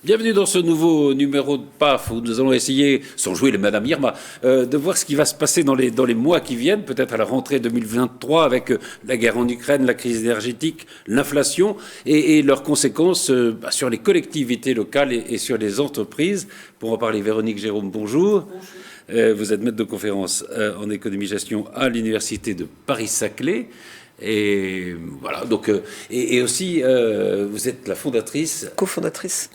Bienvenue dans ce nouveau numéro de PAF où nous allons essayer, sans jouer les Madame Irma, de voir ce qui va se passer dans les mois qui viennent, peut-être à la rentrée 2023 avec la guerre en Ukraine, la crise énergétique, l'inflation et leurs conséquences sur les collectivités locales et sur les entreprises. Pour en parler, Véronique Jérôme, bonjour. Vous êtes maître de conférence en économie-gestion à l'Université de Paris-Saclay. Et voilà, donc, et aussi, vous êtes la fondatrice. Cofondatrice.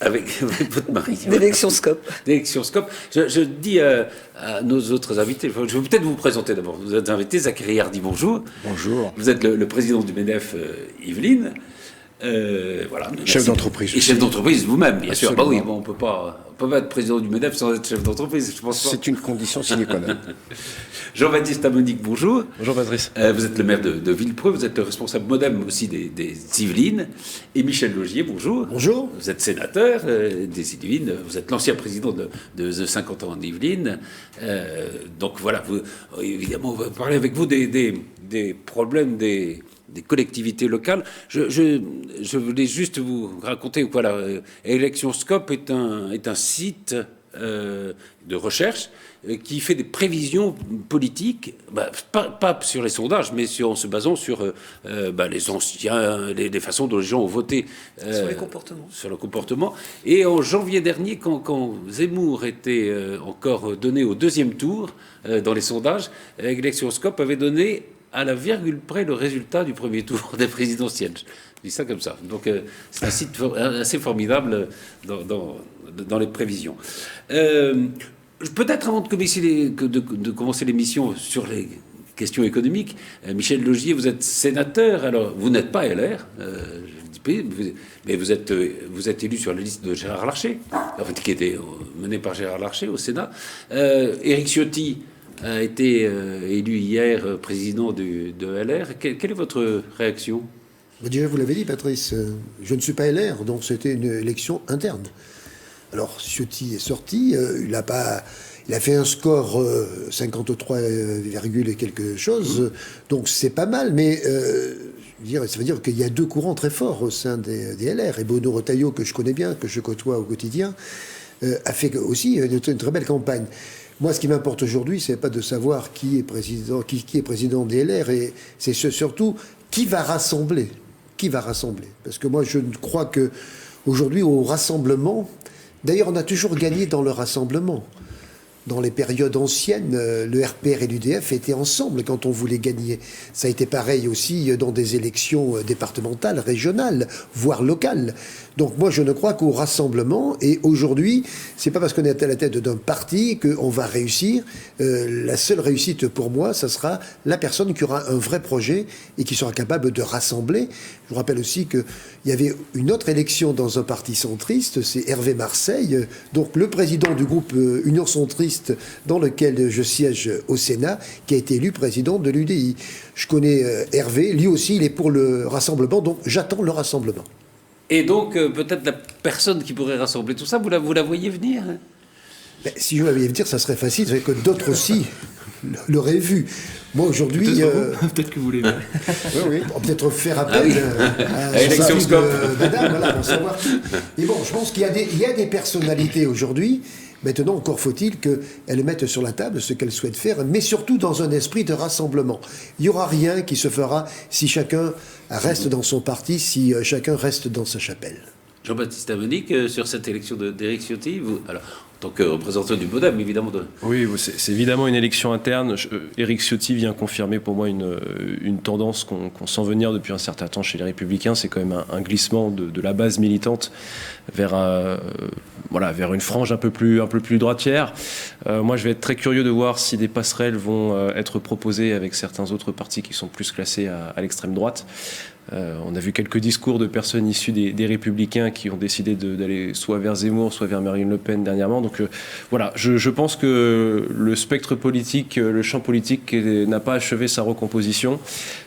Avec votre mari. D'élection Scope. D'élection Scope. Je dis à nos autres invités, je vais peut-être vous présenter d'abord. Vous êtes invité, Zachary Hardy, bonjour. Bonjour. Vous êtes le président du MEDEF Yvelines. Voilà. Chef d'entreprise. Et chef d'entreprise vous-même, bien Absolument. sûr. Bah oui, bon, on peut pas être président du MEDEF sans être chef d'entreprise, je pense pas. C'est une condition sine qua non. Jean-Baptiste Amonique, bonjour. Bonjour Patrice. Vous êtes le maire de Villepreux, vous êtes le responsable MODEM aussi des Yvelines. Et Michel Laugier, bonjour. Bonjour. Vous êtes sénateur des Yvelines, vous êtes l'ancien président de 50 ans d'Yvelines. Donc voilà, évidemment, on va parler avec vous des problèmes des collectivités locales. Je voulais juste vous raconter, voilà, Élection Scope est un site de recherche qui fait des prévisions politiques, pas sur les sondages, mais en se basant sur les anciens, les façons dont les gens ont voté. Sur les comportements. Sur le comportement. Et en janvier dernier, quand Zemmour était encore donné au deuxième tour dans les sondages, Élection Scope avait donné à la virgule près le résultat du premier tour des présidentielles. Je dis ça comme ça. Donc c'est un site assez formidable dans les prévisions. Peut-être avant de commencer l'émission sur les questions économiques, Michel Laugier, vous êtes sénateur, alors vous n'êtes pas LR, mais vous êtes élu sur la liste de Gérard Larcher, en fait, qui était menée par Gérard Larcher au Sénat. Éric Ciotti a été élu hier président de LR. Quelle est votre réaction ? Déjà, vous l'avez dit, Patrice, je ne suis pas LR, donc c'était une élection interne. Alors, Ciotti est sorti, il a fait un score 53, et quelque chose, donc c'est pas mal, mais ça veut dire qu'il y a deux courants très forts au sein des LR. Et Bruno Retailleau, que je connais bien, que je côtoie au quotidien, a fait aussi une très belle campagne. Moi, ce qui m'importe aujourd'hui, c'est pas de savoir qui est président des LR, et c'est surtout qui va rassembler. Qui va rassembler. Parce que moi, je crois que aujourd'hui, au rassemblement, d'ailleurs, on a toujours gagné dans le rassemblement. Dans les périodes anciennes, le RPR et l'UDF étaient ensemble quand on voulait gagner. Ça a été pareil aussi dans des élections départementales, régionales, voire locales. Donc moi, je ne crois qu'au rassemblement. Et aujourd'hui, c'est pas parce qu'on est à la tête d'un parti qu'on va réussir. La seule réussite pour moi, ça sera la personne qui aura un vrai projet et qui sera capable de rassembler. Je vous rappelle aussi qu'il y avait une autre élection dans un parti centriste, c'est Hervé Marseille, donc le président du groupe Union Centriste dans lequel je siège au Sénat, qui a été élu président de l'UDI. Je connais Hervé, lui aussi, il est pour le rassemblement, donc j'attends le rassemblement. Et donc, peut-être la personne qui pourrait rassembler tout ça, vous la voyez venir ? Si je la voyais venir, ça serait facile, c'est que d'autres aussi l'auraient vu. Moi, aujourd'hui... Peut-être que vous l'aimez. Oui, on peut peut-être faire appel à Élection Scope. de dames, voilà, pour savoir. Mais bon, je pense qu'il y a des personnalités aujourd'hui. Maintenant, encore faut-il qu'elles mettent sur la table ce qu'elles souhaitent faire, mais surtout dans un esprit de rassemblement. Il n'y aura rien qui se fera si chacun reste dans son parti, si chacun reste dans sa chapelle. Jean-Baptiste Amonique, sur cette élection d'Éric Ciotti, alors, en tant que représentant du MODEM, évidemment. Oui, c'est évidemment une élection interne. Éric Ciotti vient confirmer pour moi une tendance qu'on sent venir depuis un certain temps chez les Républicains. C'est quand même un glissement de la base militante vers une frange un peu plus droitière. Moi, je vais être très curieux de voir si des passerelles vont être proposées avec certains autres partis qui sont plus classés à l'extrême droite. On a vu quelques discours de personnes issues des Républicains qui ont décidé d'aller soit vers Zemmour, soit vers Marine Le Pen dernièrement. Donc voilà, je pense que le spectre politique, le champ politique n'a pas achevé sa recomposition.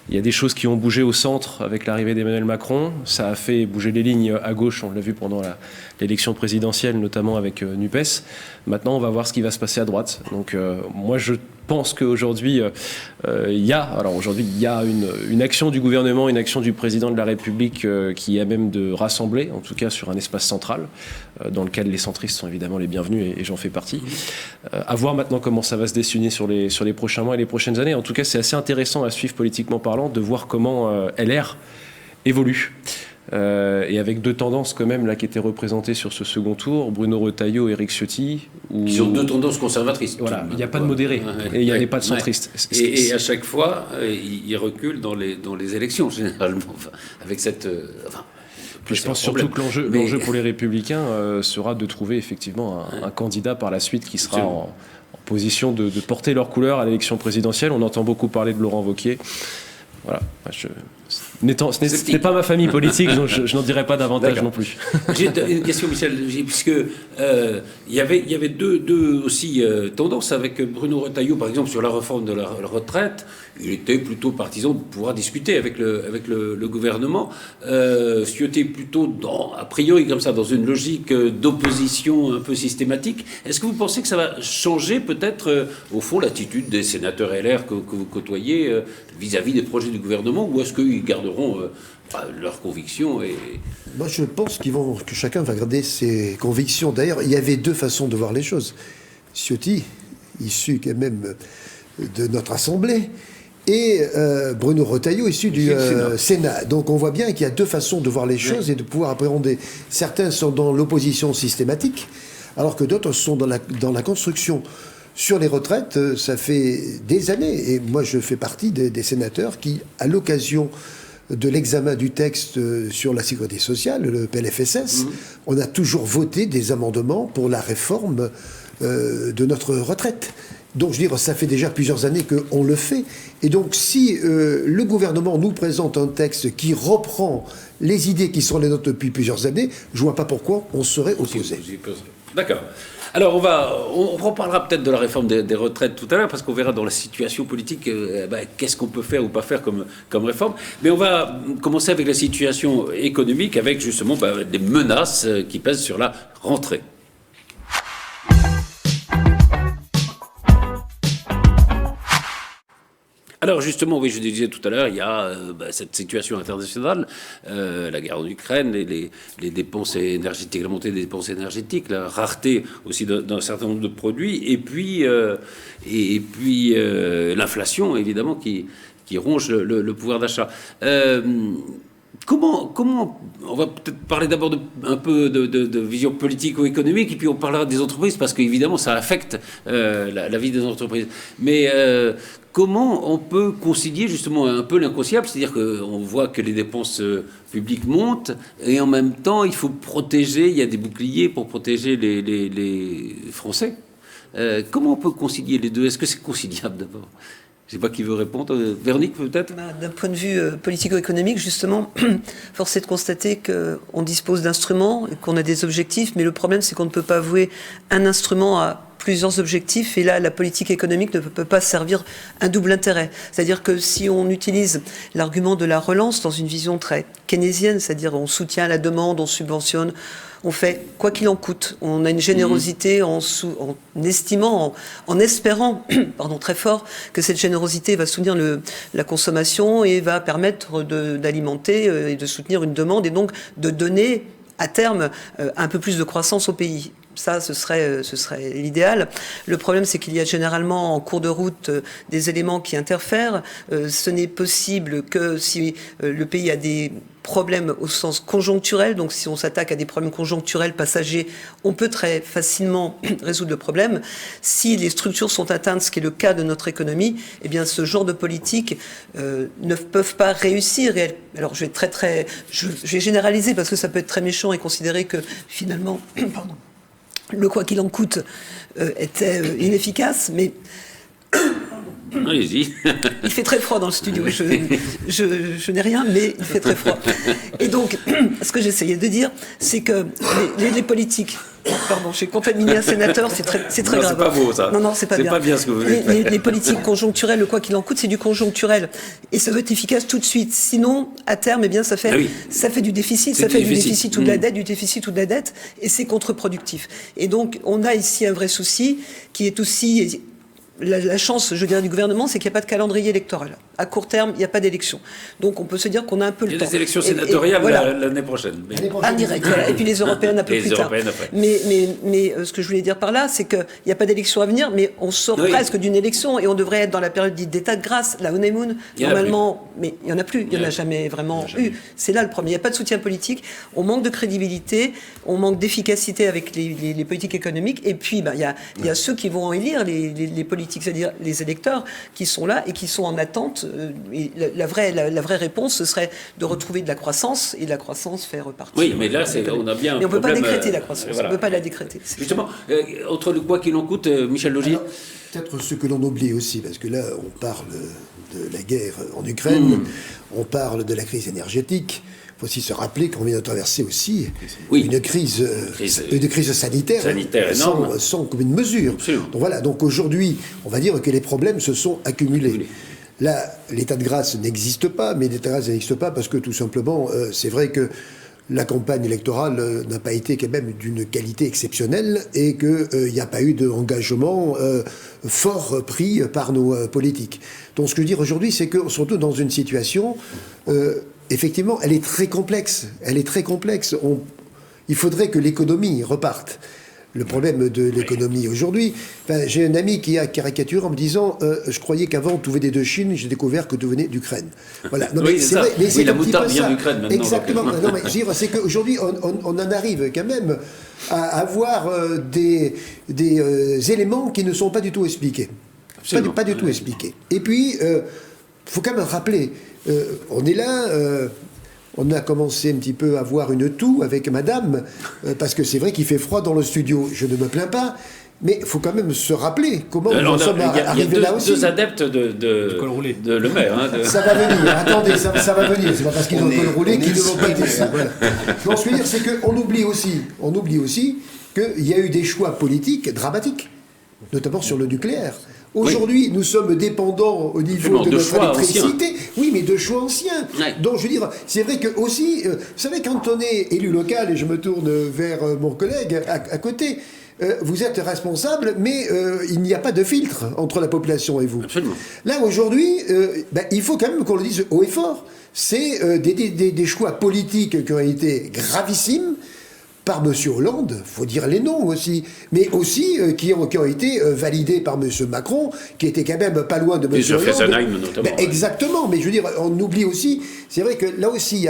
Il y a des choses qui ont bougé au centre avec l'arrivée d'Emmanuel Macron. Ça a fait bouger les lignes à gauche, on l'a vu pendant l'élection présidentielle, notamment avec NUPES. Maintenant, on va voir ce qui va se passer à droite. Donc moi, je pense qu'aujourd'hui, il y a une action du gouvernement, une action du président de la République qui est à même de rassembler, en tout cas sur un espace central, dans lequel les centristes sont évidemment les bienvenus, et j'en fais partie. À voir maintenant comment ça va se dessiner sur les prochains mois et les prochaines années. En tout cas, c'est assez intéressant à suivre politiquement parlant, de voir comment LR évolue. Et avec deux tendances quand même là qui étaient représentées sur ce second tour, Bruno Retailleau et Éric Ciotti. Qui ont deux tendances conservatrices. Voilà, il n'y a pas de modéré et il n'y a pas de centriste. Et à chaque fois, ils reculent dans les élections généralement, avec cette. Puis je pense surtout que l'enjeu pour les Républicains sera de trouver effectivement un candidat par la suite qui sera en position de porter leurs couleurs à l'élection présidentielle. On entend beaucoup parler de Laurent Wauquiez. Voilà, ce n'est pas ma famille politique, donc je n'en dirai pas davantage non plus. J'ai une question, Michel, puisque il y avait deux aussi tendances avec Bruno Retailleau, par exemple, sur la réforme de la retraite. Il était plutôt partisan de pouvoir discuter avec le gouvernement. Ciotti plutôt, a priori, comme ça, dans une logique d'opposition un peu systématique. Est-ce que vous pensez que ça va changer peut-être, au fond, l'attitude des sénateurs LR que vous côtoyez vis-à-vis des projets du gouvernement, ou est-ce qu'ils garderont leurs convictions Moi, je pense que chacun va garder ses convictions. D'ailleurs, il y avait deux façons de voir les choses. Ciotti, issu quand même de notre Assemblée, et Bruno Retailleau, issu du Sénat. Donc on voit bien qu'il y a deux façons de voir les choses et de pouvoir appréhender. Certains sont dans l'opposition systématique, alors que d'autres sont dans la construction. Sur les retraites, ça fait des années, et moi je fais partie des sénateurs qui, à l'occasion de l'examen du texte sur la sécurité sociale, le PLFSS, on a toujours voté des amendements pour la réforme de notre retraite. Donc, je veux dire, ça fait déjà plusieurs années qu'on le fait. Et donc, si le gouvernement nous présente un texte qui reprend les idées qui sont les nôtres depuis plusieurs années, je ne vois pas pourquoi on serait opposé. D'accord. Alors, on reparlera peut-être de la réforme des retraites tout à l'heure, parce qu'on verra dans la situation politique qu'est-ce qu'on peut faire ou pas faire comme réforme. Mais on va commencer avec la situation économique, avec justement des menaces qui pèsent sur la rentrée. Alors justement, oui, je disais tout à l'heure, il y a cette situation internationale, la guerre en Ukraine, les dépenses énergétiques, la montée des dépenses énergétiques, la rareté aussi d'un certain nombre de produits, et puis l'inflation, évidemment, qui ronge le pouvoir d'achat. Comment on va peut-être parler d'abord un peu de vision politique ou économique, et puis on parlera des entreprises, parce qu'évidemment ça affecte la vie des entreprises. Mais comment on peut concilier justement un peu l'inconciliable, c'est-à-dire qu'on voit que les dépenses publiques montent, et en même temps il faut protéger, il y a des boucliers pour protéger les Français. Comment on peut concilier les deux? Est-ce que c'est conciliable d'abord? Je ne sais pas qui veut répondre. Véronique, peut-être? D'un point de vue politico-économique, justement, force est de constater qu'on dispose d'instruments, qu'on a des objectifs, mais le problème, c'est qu'on ne peut pas vouer un instrument à plusieurs objectifs, et là, la politique économique ne peut pas servir un double intérêt. C'est-à-dire que si on utilise l'argument de la relance dans une vision très keynésienne, c'est-à-dire on soutient la demande, on subventionne, on fait quoi qu'il en coûte. On a une générosité en estimant, en espérant, très fort, que cette générosité va soutenir la consommation et va permettre d'alimenter et de soutenir une demande, et donc de donner à terme un peu plus de croissance au pays. Ça, ce serait l'idéal. Le problème, c'est qu'il y a généralement en cours de route des éléments qui interfèrent. Ce n'est possible que si le pays a des problèmes au sens conjoncturel. Donc, si on s'attaque à des problèmes conjoncturels passagers, on peut très facilement résoudre le problème. Si les structures sont atteintes, ce qui est le cas de notre économie, eh bien, ce genre de politique ne peuvent pas réussir. Alors, je vais généraliser parce que ça peut être très méchant et considérer que finalement, le quoi qu'il en coûte était inefficace, mais allez-y. Il fait très froid dans le studio. Je n'ai rien, mais il fait très froid. Et donc, ce que j'essayais de dire, c'est que les politiques Pardon, j'ai contaminé un sénateur, c'est très Non, grave. c'est pas beau, ça. Non, c'est pas C'est bien. pas bien ce que vous avez fait. Les politiques conjoncturelles, le quoi qu'il en coûte, c'est du conjoncturel. Et ça doit être efficace tout de suite. Sinon, à terme, eh bien, ça fait du déficit. C'est Ça fait du du déficit. déficit ou de la dette, du déficit ou de la dette. Et c'est contre-productif. Et donc, on a ici un vrai souci qui est aussi... La chance, je dirais, du gouvernement, c'est qu'il n'y a pas de calendrier électoral. À court terme, il n'y a pas d'élection. Donc, on peut se dire qu'on a un peu le Il y temps. a des élections Et sénatoriales voilà. l'année prochaine. Mais... Indirect, voilà. Et puis les européennes un peu Les plus tard. européennes après. Mais ce que je voulais dire par là, c'est qu'il n'y a pas d'élection à venir, mais on sort presque d'une élection et on devrait être dans la période dite d'état de grâce, la honeymoon, normalement. Mais il n'y en a plus, il n'y en a jamais vraiment eu. C'est là le premier. Il n'y a pas de soutien politique, on manque de crédibilité, on manque d'efficacité avec les politiques économiques. Et puis, il y a ceux qui vont élire les politiques, c'est-à-dire les électeurs qui sont là et qui sont en attente. Et la vraie réponse, ce serait de retrouver de la croissance et de la croissance fait repartir. Oui, mais là, on a bien un mais on ne peut pas problème, décréter la croissance, voilà. on ne peut pas la décréter. Justement, entre le quoi qu'il en coûte, Michel Laugier. Alors, peut-être ce que l'on oublie aussi, parce que là, on parle de la guerre en Ukraine, on parle de la crise énergétique. Il faut aussi se rappeler qu'on vient de traverser aussi une crise sanitaire énorme. sans commune mesure. Absolument. Donc voilà, donc aujourd'hui, on va dire que les problèmes se sont accumulés. Là, l'état de grâce n'existe pas, mais l'état de grâce n'existe pas parce que tout simplement, c'est vrai que la campagne électorale n'a pas été quand même d'une qualité exceptionnelle et qu'il n'y a pas eu d'engagement fort pris par nos politiques. Donc ce que je veux dire aujourd'hui, c'est que surtout dans une situation, effectivement, elle est très complexe. Elle est très complexe. Il faudrait que l'économie reparte. Le problème de l'économie aujourd'hui, j'ai un ami qui a caricaturé en me disant je croyais qu'avant tout venait de Chine, j'ai découvert que tout venait d'Ukraine. Voilà. Non, oui, c'est ça. vrai, mais c'est la un petit moutarde peu vient ça. d'Ukraine maintenant. Exactement. Non, mais je veux dire, c'est qu'aujourd'hui, on en arrive quand même à avoir des éléments qui ne sont pas du tout expliqués. Pas du tout expliqués. Et puis, il faut quand même rappeler, on est là... on a commencé un petit peu à voir une toux avec madame, parce que c'est vrai qu'il fait froid dans le studio. Je ne me plains pas, mais il faut quand même se rappeler comment nous sommes arrivés là aussi. Il y a deux adeptes de Le Maire. Hein, Ça va venir, attendez, ça va venir. C'est pas parce qu'ils ont le col roulé qu'ils ne vont pas être ici. Voilà. Donc, ce que je veux dire, c'est qu'on oublie aussi qu'il y a eu des choix politiques dramatiques, notamment sur le nucléaire. Aujourd'hui, nous sommes dépendants au niveau de notre électricité. Oui, mais de choix anciens. Ouais. Donc, je veux dire, c'est vrai que aussi, vous savez, quand on est élu local, et je me tourne vers mon collègue à côté, vous êtes responsable, mais il n'y a pas de filtre entre la population et vous. Absolument. Là, aujourd'hui, il faut quand même qu'on le dise haut et fort. C'est des choix politiques qui ont été gravissimes, par M. Hollande, il faut dire les noms aussi, mais aussi qui ont été validés par M. Macron, qui était quand même pas loin de M. Hollande. Fessenheim, notamment. Exactement, mais je veux dire, on oublie aussi, c'est vrai que là aussi,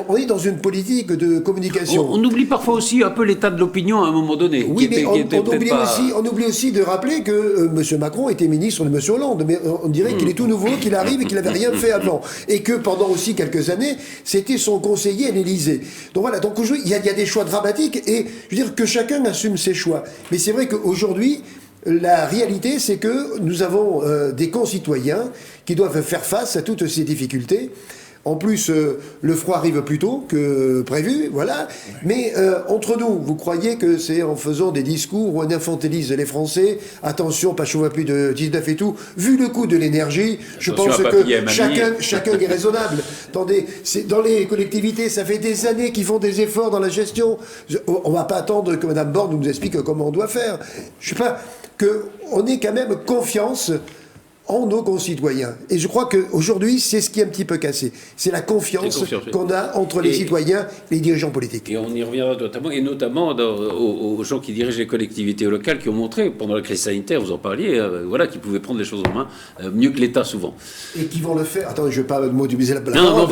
on est dans une politique de communication. On oublie parfois aussi un peu l'état de l'opinion à un moment donné. Oui, mais on oublie aussi de rappeler que M. Macron était ministre de M. Hollande, mais on dirait qu'il est tout nouveau, qu'il arrive et qu'il n'avait rien fait avant. Et que pendant aussi quelques années, c'était son conseiller à l'Élysée. Donc voilà, donc il y a des choix dramatique et je veux dire que chacun assume ses choix. Mais c'est vrai qu'aujourd'hui, la réalité, c'est que nous avons des concitoyens qui doivent faire face à toutes ces difficultés. En plus, le froid arrive plus tôt que prévu, voilà. Mais entre nous, vous croyez que c'est en faisant des discours où on infantilise les Français, attention, pas chauffe plus de 19 et tout, vu le coût de l'énergie, je pense que chacun est raisonnable. Attendez, dans les collectivités, ça fait des années qu'ils font des efforts dans la gestion. On ne va pas attendre que Mme Borne nous explique comment on doit faire. Je ne sais pas, qu'on ait quand même confiance en nos concitoyens. Et je crois qu'aujourd'hui, c'est ce qui est un petit peu cassé. C'est la confiance qu'on a entre les citoyens et les dirigeants politiques. Et on y reviendra notamment aux gens qui dirigent les collectivités locales qui ont montré, pendant la crise sanitaire, vous en parliez, qu'ils pouvaient prendre les choses en main mieux que l'État souvent. Et qui vont le faire. Attendez, je ne vais pas mobiliser la parole. Non,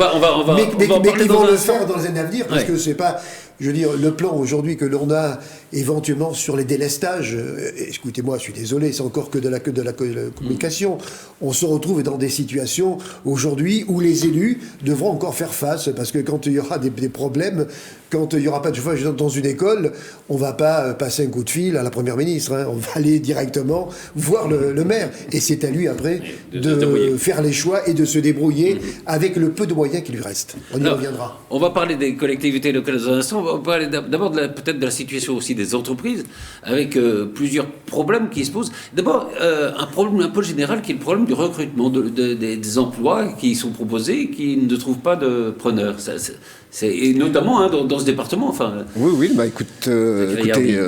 mais qui vont le faire dans les années à venir, parce que c'est pas... Je veux dire, le plan aujourd'hui que l'on a éventuellement sur les délestages, écoutez-moi, je suis désolé, c'est encore que de la communication. On se retrouve dans des situations aujourd'hui où les élus devront encore faire face, parce que quand il y aura des problèmes, quand il n'y aura pas de chauffage dans une école, on ne va pas passer un coup de fil à la Première ministre. On va aller directement voir le maire. Et c'est à lui, après, de faire les choix et de se débrouiller avec le peu de moyens qui lui restent. On y reviendra. On va parler des collectivités locales dans un instant. On va parler d'abord peut-être de la situation aussi des entreprises, avec plusieurs problèmes qui se posent. D'abord, un problème un peu général qui est le problème du recrutement des emplois qui sont proposés et qui ne trouvent pas de preneurs. Et notamment dans ce département. Enfin, oui, écoutez,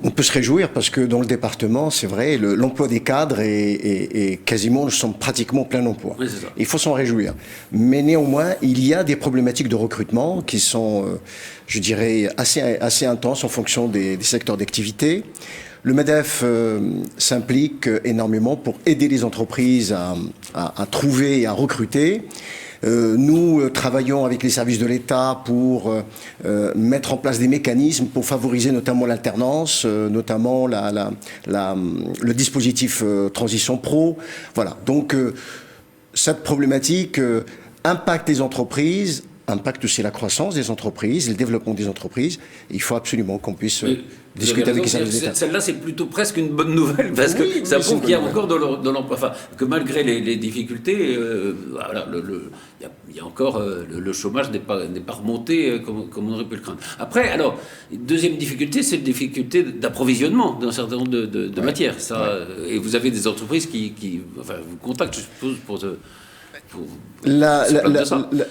on peut se réjouir parce que dans le département, c'est vrai, l'emploi des cadres est quasiment, nous sommes pratiquement plein emploi. Oui, c'est ça. Il faut s'en réjouir. Mais néanmoins, il y a des problématiques de recrutement qui sont, je dirais, assez intenses en fonction des secteurs d'activité. Le MEDEF s'implique énormément pour aider les entreprises à trouver et à recruter. Nous travaillons avec les services de l'État pour mettre en place des mécanismes pour favoriser notamment l'alternance, notamment le dispositif Transition Pro. Voilà. Donc cette problématique impacte les entreprises, impacte aussi la croissance des entreprises, le développement des entreprises. Il faut absolument qu'on puisse discuter avec les services d'État. Celle-là, c'est plutôt presque une bonne nouvelle, parce que ça prouve qu'il y a encore de l'emploi. Enfin, que malgré les difficultés, voilà, il y a encore le chômage n'est pas remonté comme on aurait pu le craindre. Après, alors, deuxième difficulté, c'est la difficulté d'approvisionnement d'un certain nombre de matières. Ça, et vous avez des entreprises qui vous contactent, je suppose, pour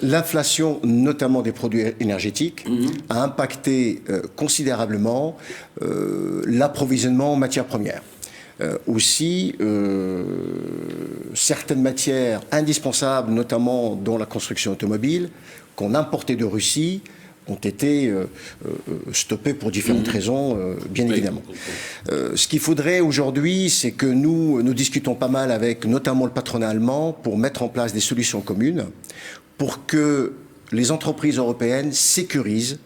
L'inflation, notamment des produits énergétiques, a impacté considérablement l'approvisionnement en matières premières. Aussi, certaines matières indispensables, notamment dans la construction automobile, qu'on importait de Russie, ont été stoppés pour différentes raisons, bien évidemment. Ce qu'il faudrait aujourd'hui, c'est que nous discutons pas mal avec notamment le patronat allemand pour mettre en place des solutions communes pour que les entreprises européennes sécurisent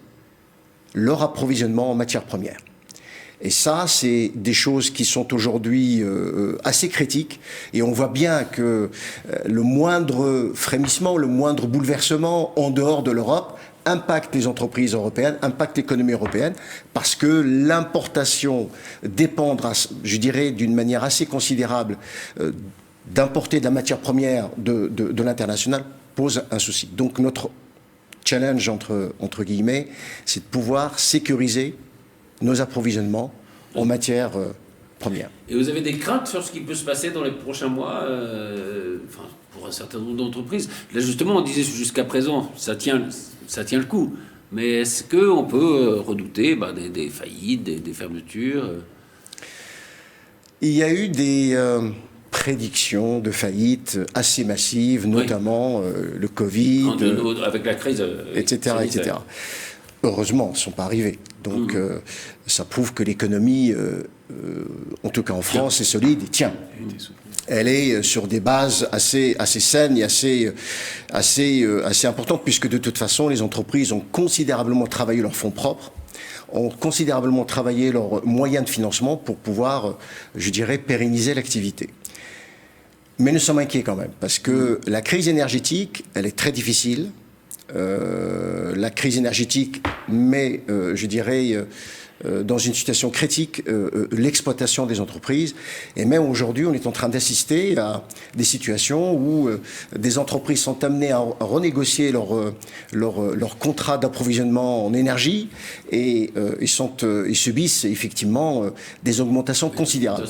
leur approvisionnement en matières premières. Et ça, c'est des choses qui sont aujourd'hui assez critiques. Et on voit bien que le moindre frémissement, le moindre bouleversement en dehors de l'Europe impacte les entreprises européennes, impacte l'économie européenne, parce que l'importation dépendra, je dirais, d'une manière assez considérable d'importer de la matière première de l'international pose un souci. Donc notre challenge, entre guillemets, c'est de pouvoir sécuriser nos approvisionnements en matière première. Et vous avez des craintes sur ce qui peut se passer dans les prochains mois, pour un certain nombre d'entreprises? Là, justement, on disait jusqu'à présent, ça tient le coup. Mais est-ce qu'on peut redouter des faillites, des fermetures? Il y a eu des prédictions de faillites assez massives, notamment le Covid, avec la crise, etc., etc. Heureusement, elles ne sont pas arrivées. Donc, ça prouve que l'économie, en tout cas en France, est solide et tient. Elle est sur des bases assez saines et assez importantes, puisque de toute façon, les entreprises ont considérablement travaillé leurs fonds propres, ont considérablement travaillé leurs moyens de financement pour pouvoir, je dirais, pérenniser l'activité. Mais nous sommes inquiets quand même, parce que la crise énergétique, elle est très difficile. La crise énergétique met, je dirais, dans une situation critique l'exploitation des entreprises. Et même aujourd'hui, on est en train d'assister à des situations où des entreprises sont amenées à renégocier leur contrat d'approvisionnement en énergie et ils subissent effectivement des augmentations considérables.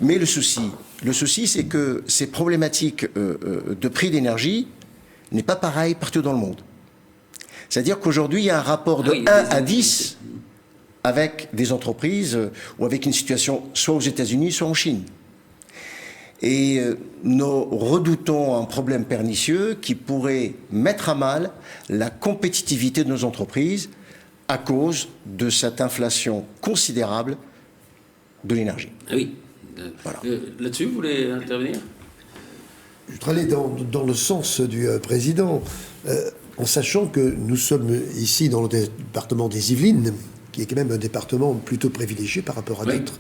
Mais le souci, c'est que ces problématiques de prix d'énergie n'est pas pareil partout dans le monde. C'est-à-dire qu'aujourd'hui, il y a un rapport de 1 à 10 avec des entreprises ou avec une situation soit aux États-Unis, soit en Chine. Et nous redoutons un problème pernicieux qui pourrait mettre à mal la compétitivité de nos entreprises à cause de cette inflation considérable de l'énergie. Ah oui. Voilà. Là-dessus, vous voulez intervenir ? Je voudrais aller dans le sens du président, en sachant que nous sommes ici dans le département des Yvelines, qui est quand même un département plutôt privilégié par rapport à d'autres.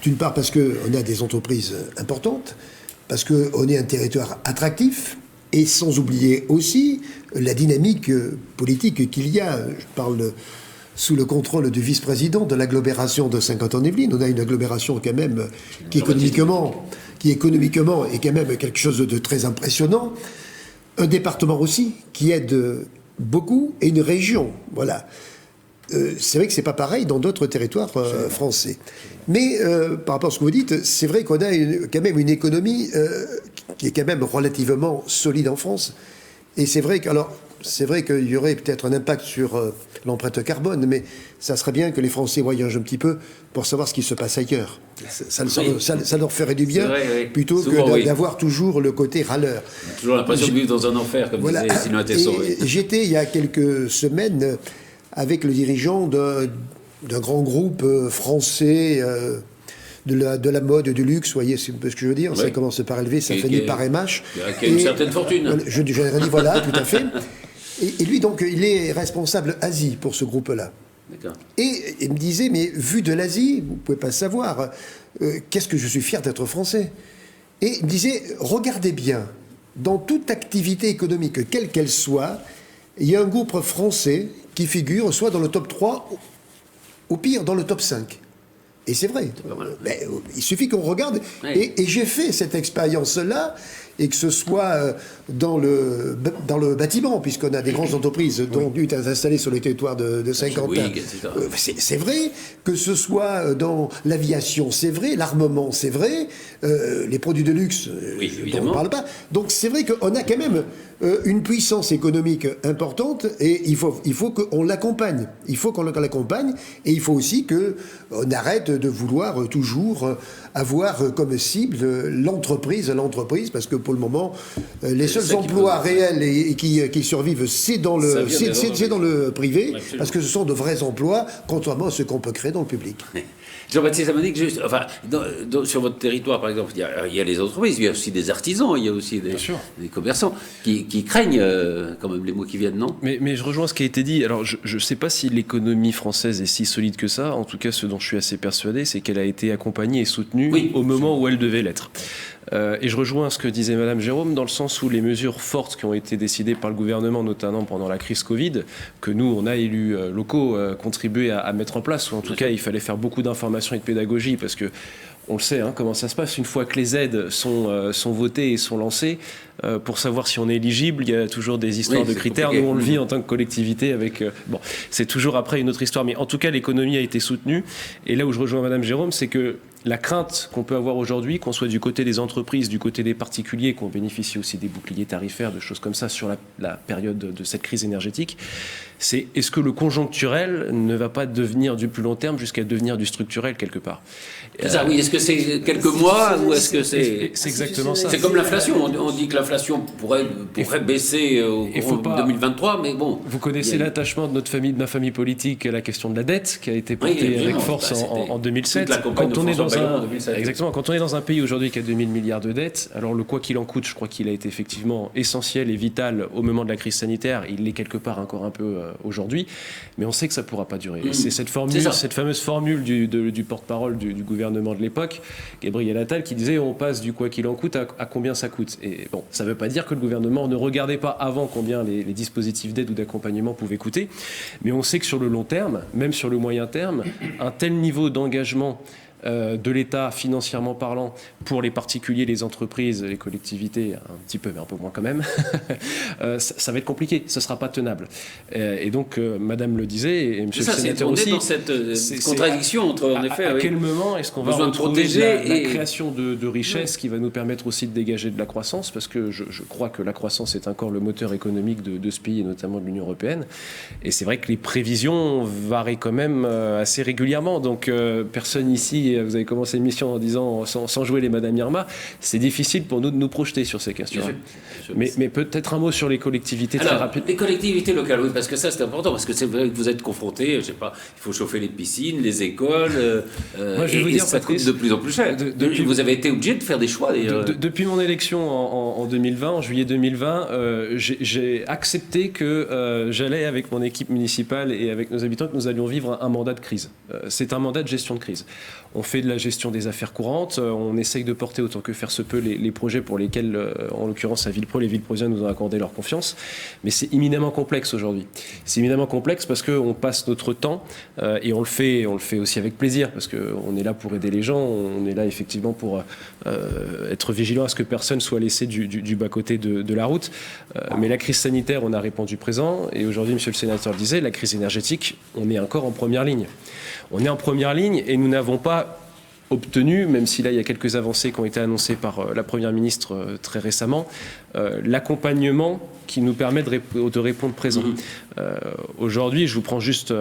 D'une part parce qu'on a des entreprises importantes, parce qu'on est un territoire attractif, Et sans oublier aussi la dynamique politique qu'il y a. Je parle sous le contrôle du vice-président de l'agglomération de Saint-Quentin-en-Yvelines. On a une agglomération quand même qui économiquement est quand même quelque chose de très impressionnant. Un département aussi qui aide beaucoup et une région. Voilà. C'est vrai que c'est pas pareil dans d'autres territoires français. Mais par rapport à ce que vous dites, c'est vrai qu'on a quand même une économie qui est quand même relativement solide en France. Et c'est vrai qu'il y aurait peut-être un impact sur l'empreinte carbone, mais ça serait bien que les Français voyagent un petit peu pour savoir ce qui se passe ailleurs. Ça leur ferait du bien, plutôt souvent, que d'avoir toujours le côté râleur. On a toujours l'impression de vivre dans un enfer, comme disait Sylvain Tesson. J'étais, il y a quelques semaines, avec le dirigeant d'un grand groupe français de la mode, du luxe, vous voyez, c'est un peu ce que je veux dire. Ça commence par élever, ça finit par MH. Qui a une certaine fortune. Je dis, voilà, tout à fait. Et lui, donc, il est responsable Asie pour ce groupe-là. Et il me disait, mais vu de l'Asie, vous ne pouvez pas savoir, qu'est-ce que je suis fier d'être français. Et il me disait, regardez bien, dans toute activité économique, quelle qu'elle soit, il y a un groupe français qui figure soit dans le top 3, au pire dans le top 5. Et c'est vrai. Mais il suffit qu'on regarde. Et j'ai fait cette expérience-là, et que ce soit dans le bâtiment, puisqu'on a des grandes entreprises dont une est installée sur le territoire de Saint-Quentin. C'est vrai. Que ce soit dans l'aviation, c'est vrai. L'armement, c'est vrai. Les produits de luxe, dont on ne parle pas. Donc c'est vrai qu'on a quand même une puissance économique importante, et il faut qu'on l'accompagne. Il faut qu'on l'accompagne, et il faut aussi qu'on arrête de vouloir toujours avoir comme cible l'entreprise, parce que pour le moment, les seuls emplois réels et qui survivent, c'est dans le privé, parce que ce sont de vrais emplois, contrairement à ce qu'on peut créer dans le public. Jean-Baptiste Amadic, sur votre territoire, par exemple, il y a les entreprises, il y a aussi des artisans, il y a aussi des commerçants qui craignent quand même les mots qui viennent, non ? Mais je rejoins ce qui a été dit. Alors, je ne sais pas si l'économie française est si solide que ça. En tout cas, ce dont je suis assez persuadé, c'est qu'elle a été accompagnée et soutenue au moment où elle devait l'être. Et je rejoins ce que disait Madame Jérôme, dans le sens où les mesures fortes qui ont été décidées par le gouvernement, notamment pendant la crise Covid, que nous, on a élus locaux contribué à mettre en place, ou en tout cas, il fallait faire beaucoup d'information et de pédagogie, parce que on le sait, comment ça se passe. Une fois que les aides sont votées et sont lancées, pour savoir si on est éligible, il y a toujours des histoires de critères. Compliqué. Nous, on le vit en tant que collectivité avec... c'est toujours après une autre histoire. Mais en tout cas, l'économie a été soutenue. Et là où je rejoins Madame Jérôme, c'est que la crainte qu'on peut avoir aujourd'hui, qu'on soit du côté des entreprises, du côté des particuliers, qu'on bénéficie aussi des boucliers tarifaires, de choses comme ça sur la période de cette crise énergétique, c'est est-ce que le conjoncturel ne va pas devenir du plus long terme jusqu'à devenir du structurel quelque part ? C'est ça, oui. Est-ce que c'est quelques mois ou est-ce que c'est... C'est exactement ça. C'est comme l'inflation. On dit que l'inflation pourrait baisser au cours de 2023, mais bon... Vous connaissez l'attachement de ma famille politique à la question de la dette, qui a été portée avec force en 2007. Quand on est dans un pays aujourd'hui qui a 2000 milliards de dettes, alors le quoi qu'il en coûte, je crois qu'il a été effectivement essentiel et vital au moment de la crise sanitaire. Il l'est quelque part encore un peu aujourd'hui, mais on sait que ça ne pourra pas durer. Et c'est cette fameuse formule du porte-parole du gouvernement de l'époque, Gabriel Attal, qui disait on passe du quoi qu'il en coûte à combien ça coûte. Et bon, ça ne veut pas dire que le gouvernement ne regardait pas avant combien les dispositifs d'aide ou d'accompagnement pouvaient coûter, mais on sait que sur le long terme, même sur le moyen terme, un tel niveau d'engagement de l'État, financièrement parlant, pour les particuliers, les entreprises, les collectivités, un petit peu, mais un peu moins quand même, ça va être compliqué, ce ne sera pas tenable. Et donc, Madame le disait, et Monsieur le Sénateur aussi... On est dans cette contradiction entre, en effet... À quel moment est-ce qu'on va retrouver la création de richesses qui va nous permettre aussi de dégager de la croissance, parce que je crois que la croissance est encore le moteur économique de ce pays, et notamment de l'Union européenne. Et c'est vrai que les prévisions varient quand même assez régulièrement, donc personne ici... Vous avez commencé l'émission en disant sans jouer les Madame Irma, c'est difficile pour nous de nous projeter sur ces questions. Mais peut-être un mot sur les collectivités très rapide. Les collectivités locales, oui, parce que ça c'est important, parce que c'est vrai que vous êtes confrontés, je sais pas, il faut chauffer les piscines, les écoles, Moi, je vais vous dire, ça coûte de plus en plus cher. Vous avez été obligé de faire des choix. Depuis mon élection en 2020, en juillet 2020, j'ai accepté que j'allais avec mon équipe municipale et avec nos habitants que nous allions vivre un mandat de crise. C'est un mandat de gestion de crise. On On fait de la gestion des affaires courantes, on essaye de porter autant que faire se peut les projets pour lesquels, en l'occurrence à Villepreux, les Villepreusiens nous ont accordé leur confiance. Mais c'est éminemment complexe aujourd'hui. C'est éminemment complexe parce qu'on passe notre temps et on le fait aussi avec plaisir parce qu'on est là pour aider les gens, on est là effectivement pour être vigilant à ce que personne soit laissé du bas-côté de la route. Mais la crise sanitaire, on a répondu présent et aujourd'hui, monsieur le sénateur le disait, la crise énergétique, on est encore en première ligne. On est en première ligne et nous n'avons pas obtenu, même si là il y a quelques avancées qui ont été annoncées par la Première ministre très récemment, l'accompagnement qui nous permet de répondre présent. Aujourd'hui, je vous prends juste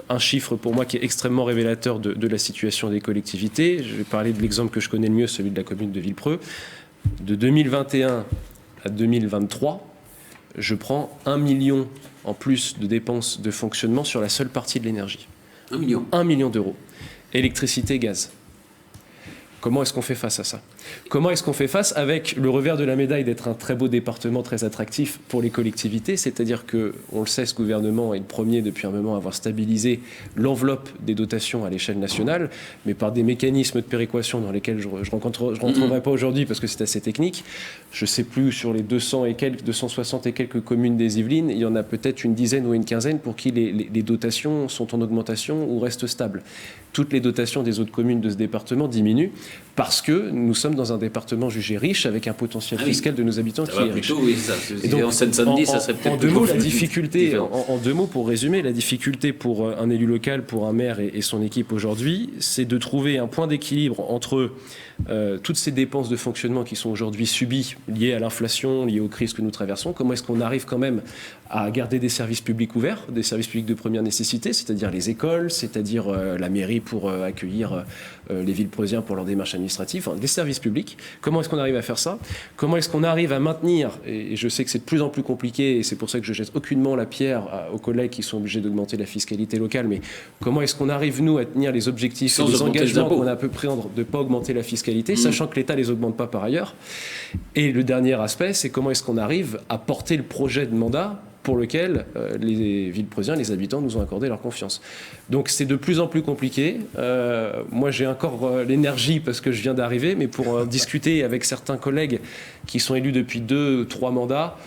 un chiffre pour moi qui est extrêmement révélateur de la situation des collectivités. Je vais parler de l'exemple que je connais le mieux, celui de la commune de Villepreux. De 2021 à 2023, je prends 1 million en plus de dépenses de fonctionnement sur la seule partie de l'énergie. 1 million. 1 million d'euros. Électricité, gaz. Comment est-ce qu'on fait face à ça? Comment est-ce qu'on fait face avec le revers de la médaille d'être un très beau département, très attractif pour les collectivités? C'est-à-dire que, on le sait, ce gouvernement est le premier depuis un moment à avoir stabilisé l'enveloppe des dotations à l'échelle nationale, mais par des mécanismes de péréquation dans lesquels je ne rentrerai pas aujourd'hui parce que c'est assez technique. Je ne sais plus, sur les 260 et quelques communes des Yvelines, il y en a peut-être une dizaine ou une quinzaine pour qui les dotations sont en augmentation ou restent stables. Toutes les dotations des autres communes de ce département diminuent parce que nous sommes dans un département jugé riche avec un potentiel fiscal de nos habitants qui est riche. Oui, ça, et donc, en Seine-Saint-Denis, ça serait peut-être en deux mots, la difficulté, en deux mots pour résumer, la difficulté pour un élu local, pour un maire et son équipe aujourd'hui, c'est de trouver un point d'équilibre entre toutes ces dépenses de fonctionnement qui sont aujourd'hui subies, liées à l'inflation, liées aux crises que nous traversons. Comment est-ce qu'on arrive quand même à garder des services publics ouverts, des services publics de première nécessité, c'est-à-dire les écoles, c'est-à-dire la mairie pour accueillir les Villepreusiens pour leurs démarches administratives, enfin, des services publics. Comment est-ce qu'on arrive à faire ça? Comment est-ce qu'on arrive à maintenir, et je sais que c'est de plus en plus compliqué, et c'est pour ça que je jette aucunement la pierre aux collègues qui sont obligés d'augmenter la fiscalité locale, mais comment est-ce qu'on arrive, nous, à tenir les objectifs et les engagements qu'on a pu prendre de ne pas augmenter la fiscalité, sachant que l'État ne les augmente pas par ailleurs. Et le dernier aspect, c'est comment est-ce qu'on arrive à porter le projet de mandat pour lequel les Villepreusiens, les habitants nous ont accordé leur confiance. Donc c'est de plus en plus compliqué. Moi j'ai encore l'énergie parce que je viens d'arriver, mais pour discuter avec certains collègues qui sont élus depuis 2-3 mandats,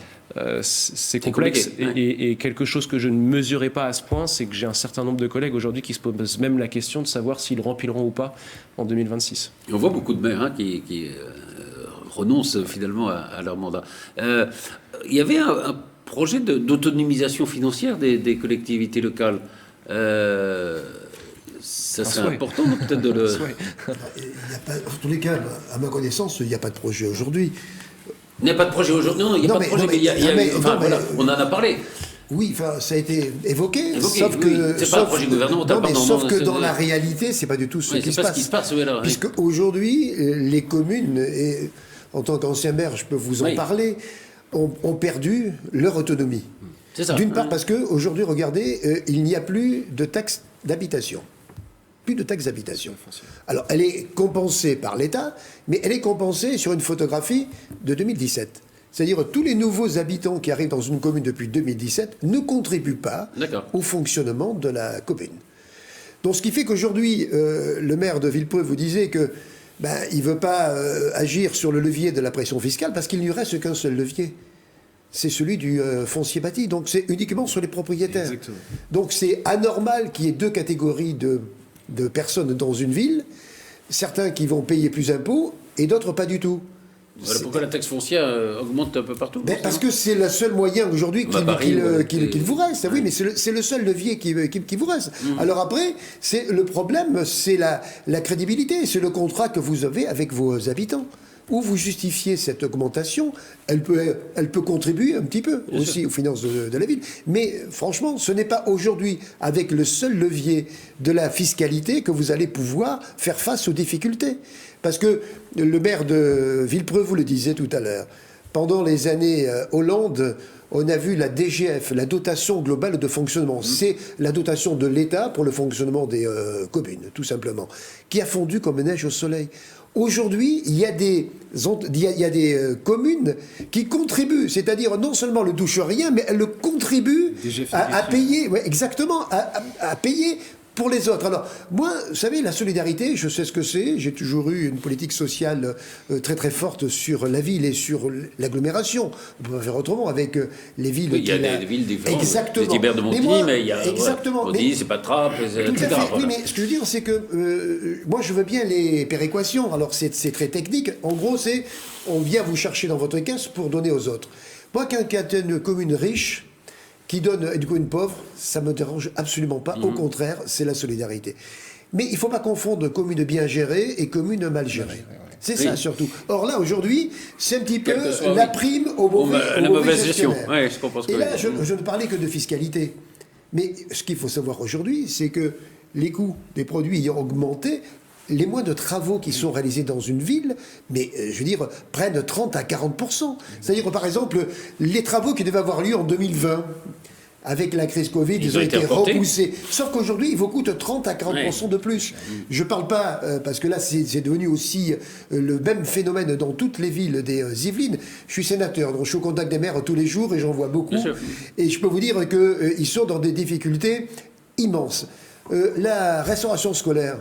c'est complexe. Et quelque chose que je ne mesurais pas à ce point, c'est que j'ai un certain nombre de collègues aujourd'hui qui se posent même la question de savoir s'ils rempliront ou pas en 2026. On voit beaucoup de maires qui renoncent finalement à leur mandat. Il y avait un projet d'autonomisation financière des collectivités locales. Ça serait important peut-être de le... En tous les cas, à ma connaissance, il n'y a pas de projet aujourd'hui. Il n'y a pas de projet aujourd'hui. Non, il n'y a pas de projet, mais on en a parlé. Oui, ça a été évoqué, sauf que... C'est pas un projet gouvernemental. Non, mais sauf que dans la réalité, c'est pas du tout ce qui se passe. Puisque aujourd'hui, les communes, et en tant qu'ancien maire, je peux vous en parler, ont perdu leur autonomie. C'est ça. D'une part parce qu'aujourd'hui, regardez, il n'y a plus de taxe d'habitation. Plus de taxe d'habitation. Alors, elle est compensée par l'État, mais elle est compensée sur une photographie de 2017. C'est-à-dire tous les nouveaux habitants qui arrivent dans une commune depuis 2017 ne contribuent pas au fonctionnement de la commune. Donc, ce qui fait qu'aujourd'hui, le maire de Villepreux vous disait que il ne veut pas agir sur le levier de la pression fiscale parce qu'il n'y reste qu'un seul levier. C'est celui du foncier bâti. Donc, c'est uniquement sur les propriétaires. Exactement. Donc, c'est anormal qu'il y ait deux catégories de personnes dans une ville. Certains qui vont payer plus d'impôts et d'autres pas du tout. Voilà pourquoi la taxe foncière augmente un peu partout. Parce que c'est le seul moyen aujourd'hui qu'il vous reste. Oui, mais c'est le seul levier qui vous reste. Alors après, le problème, c'est la crédibilité, c'est le contrat que vous avez avec vos habitants. Où vous justifiez cette augmentation, elle peut contribuer un petit peu aussi aux finances de la ville. Mais franchement, ce n'est pas aujourd'hui, avec le seul levier de la fiscalité, que vous allez pouvoir faire face aux difficultés. Parce que le maire de Villepreux vous le disait tout à l'heure, pendant les années Hollande, on a vu la DGF, la dotation globale de fonctionnement. C'est la dotation de l'État pour le fonctionnement des communes, tout simplement, qui a fondu comme neige au soleil. Aujourd'hui, il y a des communes qui contribuent, c'est-à-dire non seulement le touchent rien, mais elles le contribuent à payer, exactement, à payer pour les autres. Alors, moi, vous savez, la solidarité, je sais ce que c'est. J'ai toujours eu une politique sociale très très forte sur la ville et sur l'agglomération. On peut pas faire autrement avec les villes. Oui, il y a des villes différentes. Exactement. Les Ibères de Montigny, mais il y a... Exactement. Montigny, c'est pas Trappes, etc. Tout à fait. Voilà. Oui, mais ce que je veux dire, c'est que moi, je veux bien les péréquations. Alors, c'est très technique. En gros, c'est on vient vous chercher dans votre caisse pour donner aux autres. Moi, quelqu'un qui a une commune riche, qui donne une commune pauvre, ça ne me dérange absolument pas. Au contraire, c'est la solidarité. Mais il ne faut pas confondre commune bien gérée et commune mal gérée. C'est ça, surtout. Or là, aujourd'hui, c'est un petit peu la prime au mauvais gestion. gestionnaire. Ouais, je comprends ce que et là, vous dites. je ne parlais que de fiscalité. Mais ce qu'il faut savoir aujourd'hui, c'est que les coûts des produits ayant augmenté, les mois de travaux qui sont réalisés dans une ville, mais je veux dire, prennent 30 à 40%. C'est-à-dire, par exemple, les travaux qui devaient avoir lieu en 2020, avec la crise Covid, ils ont été repoussés. Sauf qu'aujourd'hui, ils vous coûtent 30 à 40% de plus. Je ne parle pas, parce que là, c'est devenu aussi le même phénomène dans toutes les villes des Yvelines. Je suis sénateur, donc je suis au contact des maires tous les jours et j'en vois beaucoup. Et je peux vous dire qu'ils sont dans des difficultés immenses. La restauration scolaire,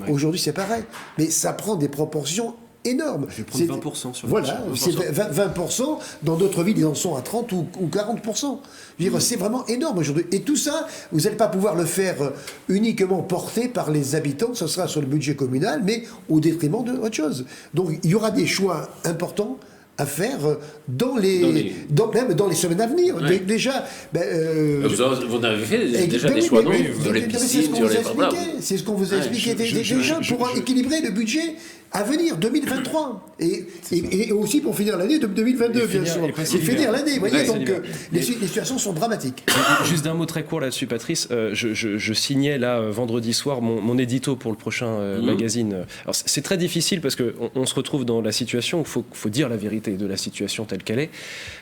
aujourd'hui, c'est pareil. Mais ça prend des proportions énormes. Je vais prendre 20% sur le Voilà, c'est 20%. Dans d'autres villes, ils en sont à 30 ou 40%. Je veux dire, c'est vraiment énorme aujourd'hui. Et tout ça, vous n'allez pas pouvoir le faire uniquement porté par les habitants. Ce sera sur le budget communal, mais au détriment d'autre chose. Donc, il y aura des choix importants à faire même dans les semaines à venir. Ouais. Déjà... vous en avez fait déjà des choix, non? Dans les piscines, sur les... C'est ce qu'on vous a expliqué déjà pour équilibrer le budget à venir, 2023. Et aussi pour finir l'année de 2022, bien sûr. Et finir l'année, vous voyez, donc les situations sont dramatiques. Juste d'un mot très court là-dessus, Patrice. Je signais là, vendredi soir, mon édito pour le prochain magazine. Alors, c'est très difficile parce qu'on se retrouve dans la situation où il faut dire la vérité de la situation telle qu'elle est.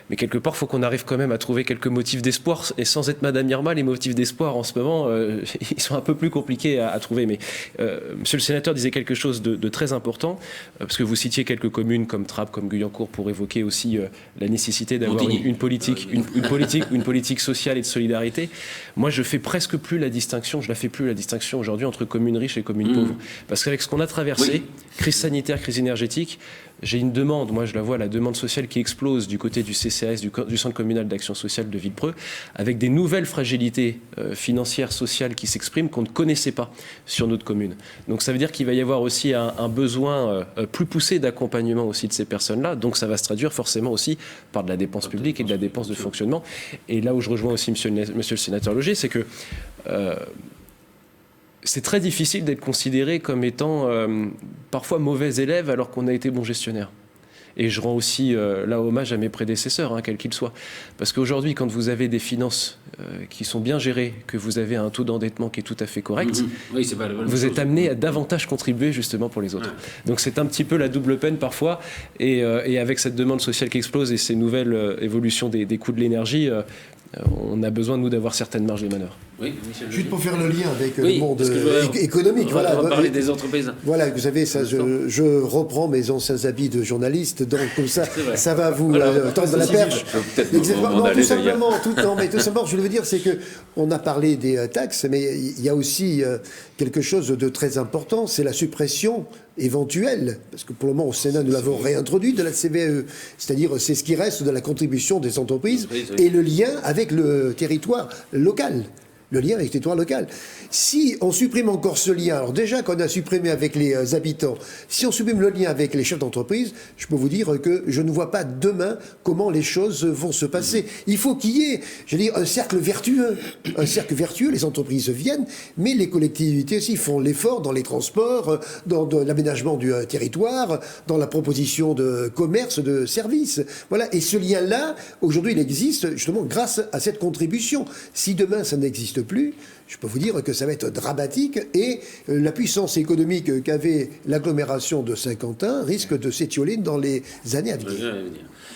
Mais quelque part, il faut qu'on arrive quand même à trouver quelques motifs d'espoir. Et sans être Madame Irma, les motifs d'espoir en ce moment, ils sont un peu plus compliqués à trouver. Mais Monsieur le sénateur disait quelque chose de très important. Parce que vous citiez quelques communes comme Trappes, comme Guyancourt, pour évoquer aussi la nécessité d'avoir une politique sociale et de solidarité. Moi, je fais presque plus la distinction, aujourd'hui entre communes riches et communes pauvres. Parce qu'avec ce qu'on a traversé, crise sanitaire, crise énergétique, j'ai une demande, moi je la vois, la demande sociale qui explose du côté du CCAS, du Centre communal d'action sociale de Villepreux, avec des nouvelles fragilités financières, sociales qui s'expriment qu'on ne connaissait pas sur notre commune. Donc ça veut dire qu'il va y avoir aussi un besoin plus poussé d'accompagnement aussi de ces personnes-là. Donc ça va se traduire forcément aussi par de la dépense publique et de la dépense de fonctionnement. Et là où je rejoins aussi monsieur le sénateur Loger, c'est que c'est très difficile d'être considéré comme étant parfois mauvais élève alors qu'on a été bon gestionnaire. Et je rends aussi là hommage à mes prédécesseurs, quels qu'ils soient. Parce qu'aujourd'hui, quand vous avez des finances qui sont bien gérées, que vous avez un taux d'endettement qui est tout à fait correct, vous êtes amené à davantage contribuer justement pour les autres. Donc c'est un petit peu la double peine parfois. Et avec cette demande sociale qui explose et ces nouvelles évolutions des coûts de l'énergie, on a besoin, nous, d'avoir certaines marges de manœuvre. Oui, juste pour faire le lien avec le monde économique. On va parler des entreprises. Voilà, vous savez, ça, je reprends mes anciens habits de journaliste, donc comme ça, ça va vous tendre la perche. Tout simplement, je veux dire, c'est que on a parlé des taxes, mais il y a aussi quelque chose de très important, c'est la suppression éventuelle, parce que pour le moment au Sénat nous l'avons réintroduit de la CVAE, c'est-à-dire c'est ce qui reste de la contribution des entreprises et le lien avec le territoire local. Le lien avec le territoire local. Si on supprime encore ce lien, alors déjà qu'on a supprimé avec les habitants, si on supprime le lien avec les chefs d'entreprise, je peux vous dire que je ne vois pas demain comment les choses vont se passer. Il faut qu'il y ait, je veux dire, un cercle vertueux. Un cercle vertueux, les entreprises viennent, mais les collectivités aussi font l'effort dans les transports, dans l'aménagement du territoire, dans la proposition de commerce, de services. Voilà. Et ce lien-là, aujourd'hui, il existe justement grâce à cette contribution. Si demain ça n'existe plus, je peux vous dire que ça va être dramatique et la puissance économique qu'avait l'agglomération de Saint-Quentin risque de s'étioler dans les années à venir.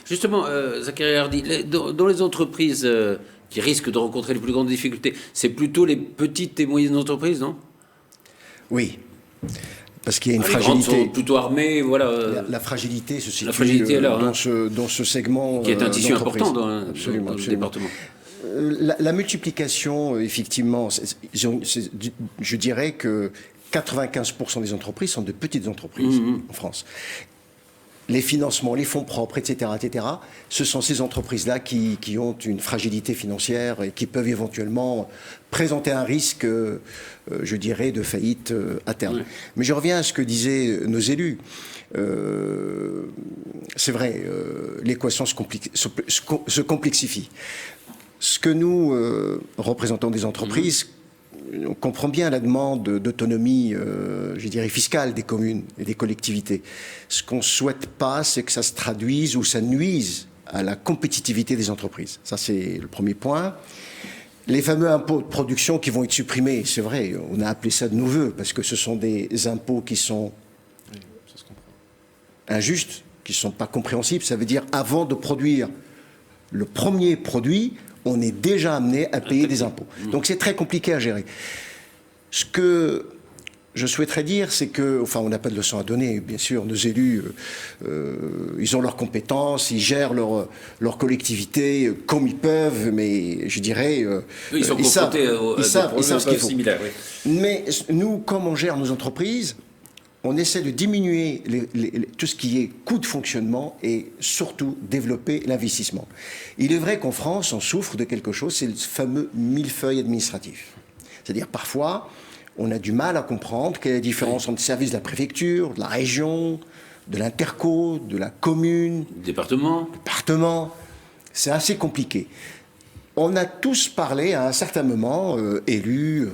Justement, Zacharie Hardy, dans les entreprises qui risquent de rencontrer les plus grandes difficultés, c'est plutôt les petites et moyennes entreprises, non? Oui. Parce qu'il y a une les fragilité. Grandes sont plutôt armées, voilà. La fragilité se situe dans ce segment qui est un tissu important dans absolument. le département. La multiplication, effectivement, je dirais que 95% des entreprises sont de petites entreprises en France. Les financements, les fonds propres, etc., ce sont ces entreprises-là qui ont une fragilité financière et qui peuvent éventuellement présenter un risque, je dirais, de faillite à terme. Mais je reviens à ce que disaient nos élus. C'est vrai, l'équation se complexifie. Ce que nous, représentants des entreprises, on comprend bien la demande d'autonomie, je dirais, fiscale des communes et des collectivités. Ce qu'on ne souhaite pas, c'est que ça se traduise ou ça nuise à la compétitivité des entreprises. Ça, c'est le premier point. Les fameux impôts de production qui vont être supprimés, c'est vrai, on a appelé ça de nos voeux, parce que ce sont des impôts qui sont injustes, qui ne sont pas compréhensibles. Ça veut dire, avant de produire le premier produit, on est déjà amené à payer des impôts. Donc c'est très compliqué à gérer. Ce que je souhaiterais dire, c'est que, enfin, on n'a pas de leçon à donner, bien sûr, nos élus, ils ont leurs compétences, ils gèrent leur collectivité comme ils peuvent, mais je dirais... ils sont confrontés ils savent ce qu'il faut. Similaires, oui. Mais nous, comme on gère nos entreprises, on essaie de diminuer tout ce qui est coût de fonctionnement et surtout développer l'investissement. Il est vrai qu'en France, on souffre de quelque chose, c'est le fameux millefeuille administratif. C'est-à-dire parfois, on a du mal à comprendre quelle est la différence entre le service de la préfecture, de la région, de l'interco, de la commune, département. C'est assez compliqué. On a tous parlé à un certain moment, élus,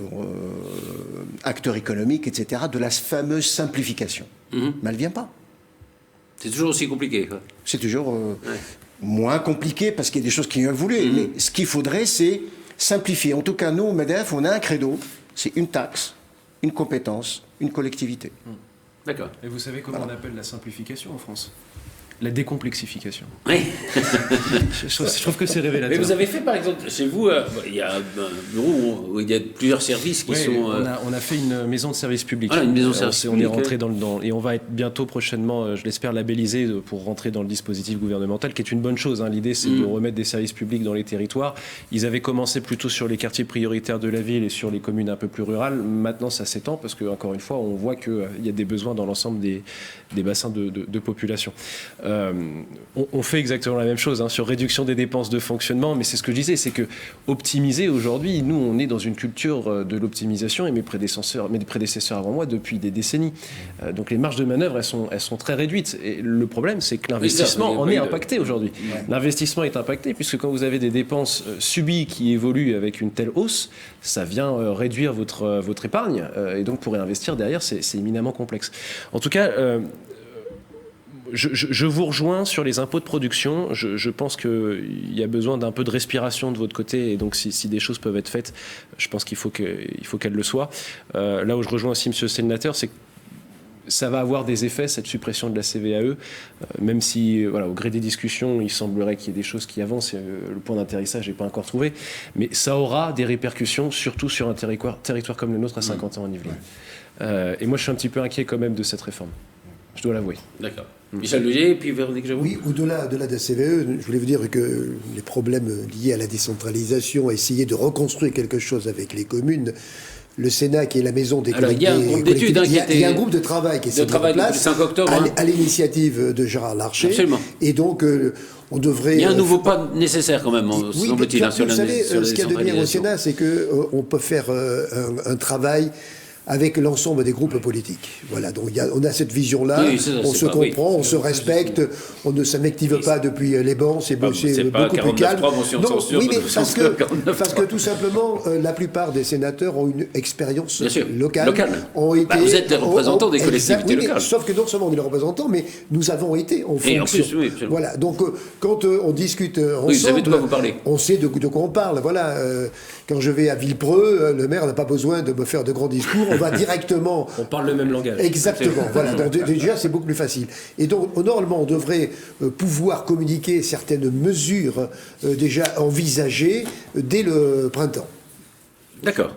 acteurs économiques, etc., de la fameuse simplification. Mais elle ne vient pas. C'est toujours aussi compliqué, quoi. C'est toujours moins compliqué parce qu'il y a des choses qui ont voulu. Mais ce qu'il faudrait, c'est simplifier. En tout cas, nous, au MEDEF, on a un credo, c'est une taxe, une compétence, une collectivité. D'accord. Et vous savez comment on appelle la simplification en France ? La décomplexification. Oui. je trouve que c'est révélateur. Mais vous avez fait, par exemple, chez vous, il y a un bureau où il y a plusieurs services qui sont... On a fait une maison de service public. Ah, une maison de service public. On est rentré et on va être bientôt, prochainement, je l'espère, labellisé pour rentrer dans le dispositif gouvernemental, qui est une bonne chose. L'idée, c'est de remettre des services publics dans les territoires. Ils avaient commencé plutôt sur les quartiers prioritaires de la ville et sur les communes un peu plus rurales. Maintenant, ça s'étend parce que, encore une fois, on voit qu'il y a des besoins dans l'ensemble des bassins de population. On fait exactement la même chose sur réduction des dépenses de fonctionnement, mais c'est ce que je disais, c'est que optimiser aujourd'hui, nous on est dans une culture de l'optimisation et mes prédécesseurs avant moi depuis des décennies. Donc les marges de manœuvre elles sont très réduites. Et le problème c'est que l'investissement en est impacté aujourd'hui. L'investissement est impacté puisque quand vous avez des dépenses subies qui évoluent avec une telle hausse, ça vient réduire votre épargne et donc pour réinvestir derrière c'est éminemment complexe. En tout cas, je vous rejoins sur les impôts de production. Je pense qu'il y a besoin d'un peu de respiration de votre côté. Et donc, si des choses peuvent être faites, je pense qu'il faut qu'elles le soient. Là où je rejoins aussi monsieur le sénateur, c'est que ça va avoir des effets, cette suppression de la CVAE, même si, au gré des discussions, il semblerait qu'il y ait des choses qui avancent. Le point d'atterrissage n'est pas encore trouvé. Mais ça aura des répercussions, surtout sur un territoire comme le nôtre à 50 ans en Yvelines. Et moi, je suis un petit peu inquiet quand même de cette réforme. Je dois l'avouer. D'accord. Michel Legier, et puis Véronique Javoux. Oui, au-delà de la CVE, je voulais vous dire que les problèmes liés à la décentralisation, essayer de reconstruire quelque chose avec les communes, le Sénat, qui est la maison des collectivités. Il y a un groupe d'études il y a un groupe de travail qui s'est mis en place le 5 octobre, à l'initiative de Gérard Larcher. Absolument. Et donc, on devrait... Il y a un nouveau pas nécessaire quand même, semble-t-il. Vous savez, ce qu'il y a de bien au Sénat, c'est qu'on peut faire un travail avec l'ensemble des groupes politiques. Voilà, donc on a cette vision-là, on se comprend, on se respecte, on ne s'invective pas depuis les bancs, c'est beaucoup plus calme. Non, oui, mais parce que tout simplement, la plupart des sénateurs ont une expérience locale. Vous êtes les représentants des collectivités locales. Sauf que non seulement on est les représentants, mais nous avons été en fonction. Et en plus, oui, voilà, donc quand on discute ensemble, vous savez de quoi vous parlez. On sait de quoi on parle. Voilà, quand je vais à Villepreux, le maire n'a pas besoin de me faire de grands discours. On va directement... On parle le même langage. Exactement. Voilà. Donc déjà, c'est beaucoup plus facile. Et donc, normalement, on devrait pouvoir communiquer certaines mesures déjà envisagées dès le printemps. D'accord.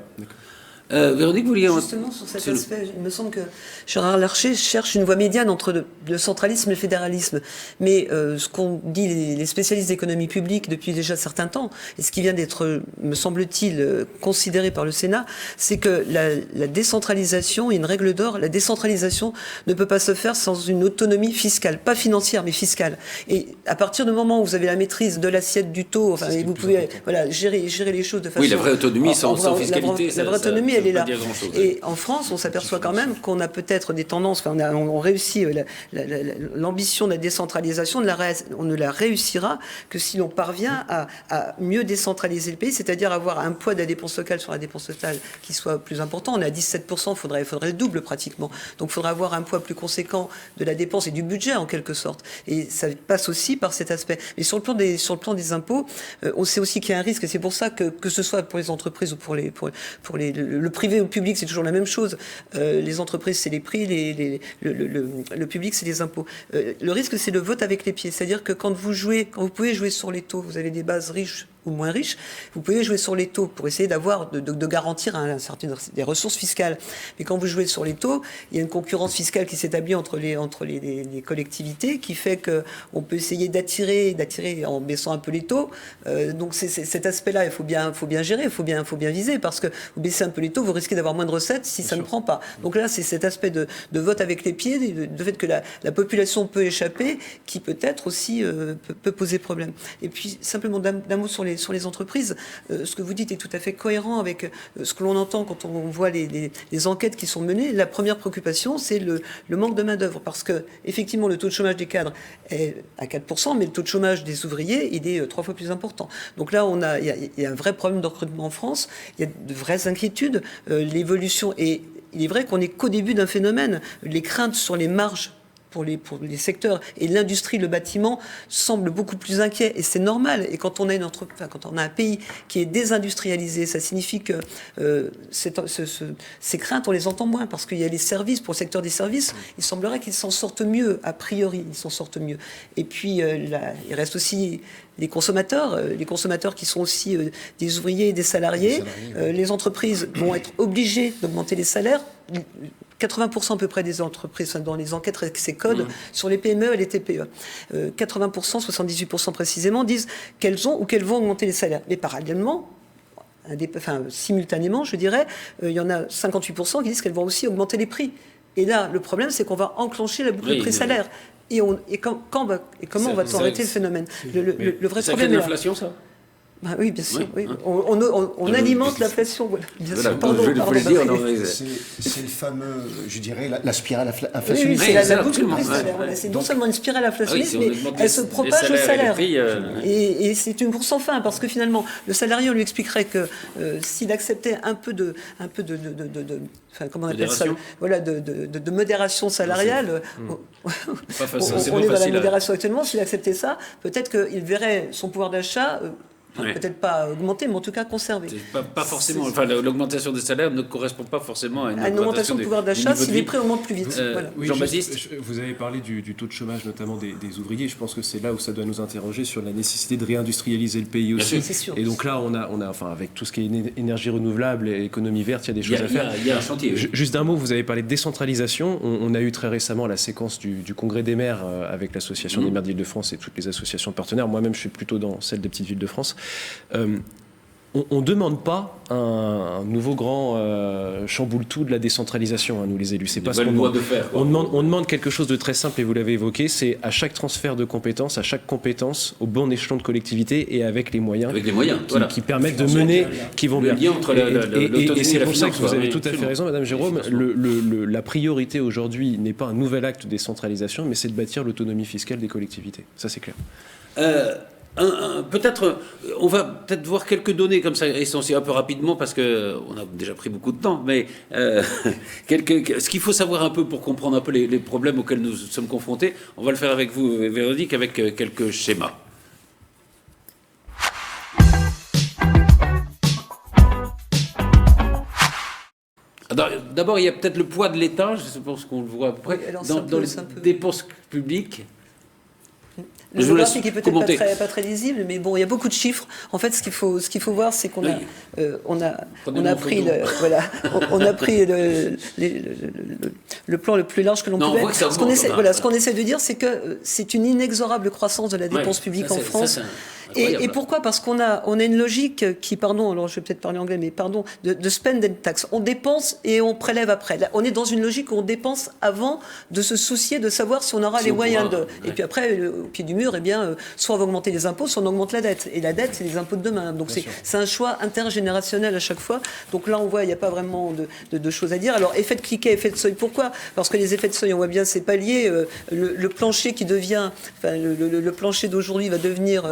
Véronique, vous vouliez... Justement, sur cet aspect, il me semble que Gérard Larcher cherche une voie médiane entre le centralisme et le fédéralisme. Mais ce qu'ont dit les spécialistes d'économie publique depuis déjà certains temps, et ce qui vient d'être, me semble-t-il, considéré par le Sénat, c'est que la décentralisation, il y a une règle d'or, la décentralisation ne peut pas se faire sans une autonomie fiscale, pas financière, mais fiscale. Et à partir du moment où vous avez la maîtrise de l'assiette du taux, enfin, et vous pouvez gérer les choses de façon... Oui, la vraie autonomie sans fiscalité, la vraie autonomie, elle est là. Chose, et en France, on s'aperçoit quand même qu'on a peut-être des tendances, enfin, on réussit l'ambition de la décentralisation, on ne la réussira que si l'on parvient à mieux décentraliser le pays, c'est-à-dire avoir un poids de la dépense locale sur la dépense totale qui soit plus important. On est à 17%, il faudrait le double pratiquement. Donc il faudrait avoir un poids plus conséquent de la dépense et du budget en quelque sorte. Et ça passe aussi par cet aspect. Mais sur le plan des impôts, on sait aussi qu'il y a un risque, et c'est pour ça que ce soit pour les entreprises ou pour le privé ou le public, c'est toujours la même chose. Les entreprises, c'est les prix, le public, c'est les impôts. Le risque, c'est le vote avec les pieds. C'est-à-dire que quand vous pouvez jouer sur les taux, vous avez des bases riches ou moins riches, vous pouvez jouer sur les taux pour essayer de garantir des ressources fiscales. Mais quand vous jouez sur les taux, il y a une concurrence fiscale qui s'établit entre les collectivités, qui fait qu'on peut essayer d'attirer en baissant un peu les taux. Donc c'est cet aspect-là, il faut bien gérer, il faut bien viser, parce que vous baissez un peu les taux, vous risquez d'avoir moins de recettes si ça ne prend pas. Donc là, c'est cet aspect de vote avec les pieds, de fait que la population peut échapper, qui peut-être aussi peut poser problème. Et puis simplement d'un mot sur les entreprises, ce que vous dites est tout à fait cohérent avec ce que l'on entend quand on voit les enquêtes qui sont menées. La première préoccupation, c'est le manque de main-d'œuvre, parce que effectivement, le taux de chômage des cadres est à 4%, mais le taux de chômage des ouvriers, il est 3 fois plus important. Donc là, il y a un vrai problème de recrutement en France, il y a de vraies inquiétudes, l'évolution, et il est vrai qu'on n'est qu'au début d'un phénomène. Les craintes sur les marges pour les secteurs, et l'industrie, le bâtiment semble beaucoup plus inquiet, et c'est normal. Et quand on a quand on a un pays qui est désindustrialisé, ça signifie que ces craintes, on les entend moins, parce qu'il y a les services, pour le secteur des services, il semblerait qu'ils s'en sortent mieux, a priori, ils s'en sortent mieux. Et puis il reste aussi les consommateurs qui sont aussi des ouvriers et des salariés. Les entreprises vont être obligées d'augmenter les salaires. 80% à peu près des entreprises, dans les enquêtes avec ces codes, sur les PME et les TPE, 80%, 78% précisément, disent qu'elles ont ou qu'elles vont augmenter les salaires. Mais parallèlement, simultanément, je dirais, il y en a 58% qui disent qu'elles vont aussi augmenter les prix. Et là, le problème, c'est qu'on va enclencher la boucle de prix-salaire. Et comment on va arrêter le phénomène? Le vrai problème est l'inflation, ça? Bah oui, bien sûr. Oui. On alimente l'inflation. Voilà. Bien sûr. Pardon. C'est le fameux, je dirais, la spirale inflationniste. Oui, c'est la boucle de prix-salaire. C'est non seulement une spirale inflationniste, mais elle se propage au salaire. Et c'est une course sans fin, parce que finalement, le salarié, on lui expliquerait que s'il acceptait un peu de comment on appelle ça, voilà, de modération salariale. On est dans la modération actuellement. S'il acceptait ça, peut-être qu'il verrait son pouvoir d'achat. Peut-être pas augmenter, mais en tout cas conserver. Pas forcément. Enfin, l'augmentation des salaires ne correspond pas forcément à une augmentation de pouvoir d'achat si les prix augmentent plus vite. Voilà. Oui, Jean-Baptiste, vous avez parlé du taux de chômage, notamment des ouvriers. Je pense que c'est là où ça doit nous interroger sur la nécessité de réindustrialiser le pays aussi. C'est sûr. Et donc là, on a, enfin, avec tout ce qui est énergie renouvelable et économie verte, il y a des choses à faire. Il y a un chantier. Juste d'un mot, vous avez parlé de décentralisation. On a eu très récemment la séquence du Congrès des maires avec l'Association des maires d'Île-de-France et toutes les associations partenaires. Moi-même, je suis plutôt dans celle des petites villes de France. On ne demande pas un nouveau grand chamboule-tout de la décentralisation, nous les élus. C'est pas ce qu'on demande. On demande quelque chose de très simple, et vous l'avez évoqué, c'est à chaque transfert de compétences, à chaque compétence, au bon échelon de collectivité et avec les moyens, qui permettent de mener, qui vont bien. Et c'est pour ça que vous avez tout à fait raison, Madame Jérôme. La priorité aujourd'hui n'est pas un nouvel acte de décentralisation, mais c'est de bâtir l'autonomie fiscale des collectivités. Ça, c'est clair. Peut-être, on va peut-être voir quelques données comme ça, essentielles, un peu rapidement, parce qu'on a déjà pris beaucoup de temps, mais ce qu'il faut savoir un peu pour comprendre un peu les problèmes auxquels nous sommes confrontés, on va le faire avec vous, Véronique, avec quelques schémas. D'abord, il y a peut-être le poids de l'État, je pense qu'on le voit à peu près, dans les dépenses publiques. Je vous laisse graphique est peut-être commenter. pas très lisible, mais bon, il y a beaucoup de chiffres. En fait, ce qu'il faut voir, c'est qu'on a, on a pris le plan le plus large que l'on Non, on pouvait. voit que ça Ce qu'on augmente, essaie, hein. voilà, ce qu'on essaie de dire, c'est que c'est une inexorable croissance de la dépense publique en France. Et pourquoi? Parce qu'on a une logique qui, pardon, alors je vais peut-être parler anglais, mais pardon, de spend and tax. On dépense et on prélève après. Là, on est dans une logique où on dépense avant de se soucier de savoir si on aura les moyens de. Et puis après, au pied du mur, eh bien, soit on va augmenter les impôts, soit on augmente la dette. Et la dette, c'est les impôts de demain. Donc c'est un choix intergénérationnel à chaque fois. Donc là, on voit, il n'y a pas vraiment de choses à dire. Alors, effet de cliquet, effet de seuil, pourquoi? Parce que les effets de seuil, on voit bien, c'est pas lié. Le plancher qui devient, enfin, le plancher d'aujourd'hui va devenir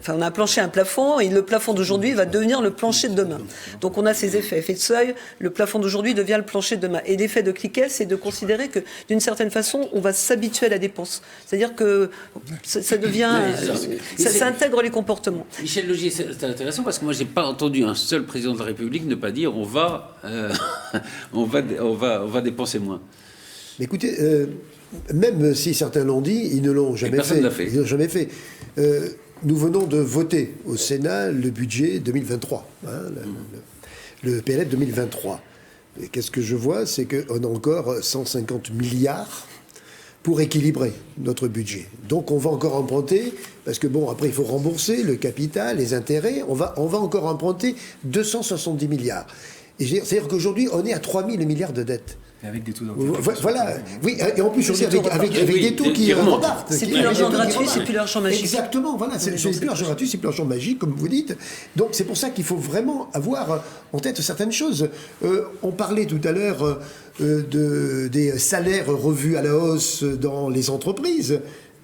on a un plancher, un plafond, et le plafond d'aujourd'hui va devenir le plancher de demain. Donc on a ces effets. Effet de seuil, le plafond d'aujourd'hui devient le plancher de demain. Et l'effet de cliquet, c'est de considérer que, d'une certaine façon, on va s'habituer à la dépense. C'est-à-dire que ça devient... ça intègre les comportements. Michel Laugier, c'est intéressant parce que moi, je n'ai pas entendu un seul président de la République ne pas dire on va dépenser moins. Mais écoutez, même si certains l'ont dit, ils ne l'ont jamais fait. Ils n'ont jamais fait. Nous venons de voter au Sénat le budget 2023, le PLF 2023. Et qu'est-ce que je vois? C'est qu'on a encore 150 milliards pour équilibrer notre budget. Donc on va encore emprunter, parce que bon, après il faut rembourser le capital, les intérêts, on va encore emprunter 270 milliards. Et c'est-à-dire qu'aujourd'hui, on est à 3 000 milliards de dettes. Avec des taux d'intérêt. Voilà, oui, et en plus, avec des taux qui repartent. C'est plus l'argent gratuit, c'est plus l'argent magique. Exactement, voilà, c'est plus l'argent gratuit, c'est plus l'argent magique, comme vous dites. Donc c'est pour ça qu'il faut vraiment avoir en tête certaines choses. On parlait tout à l'heure des salaires revus à la hausse dans les entreprises,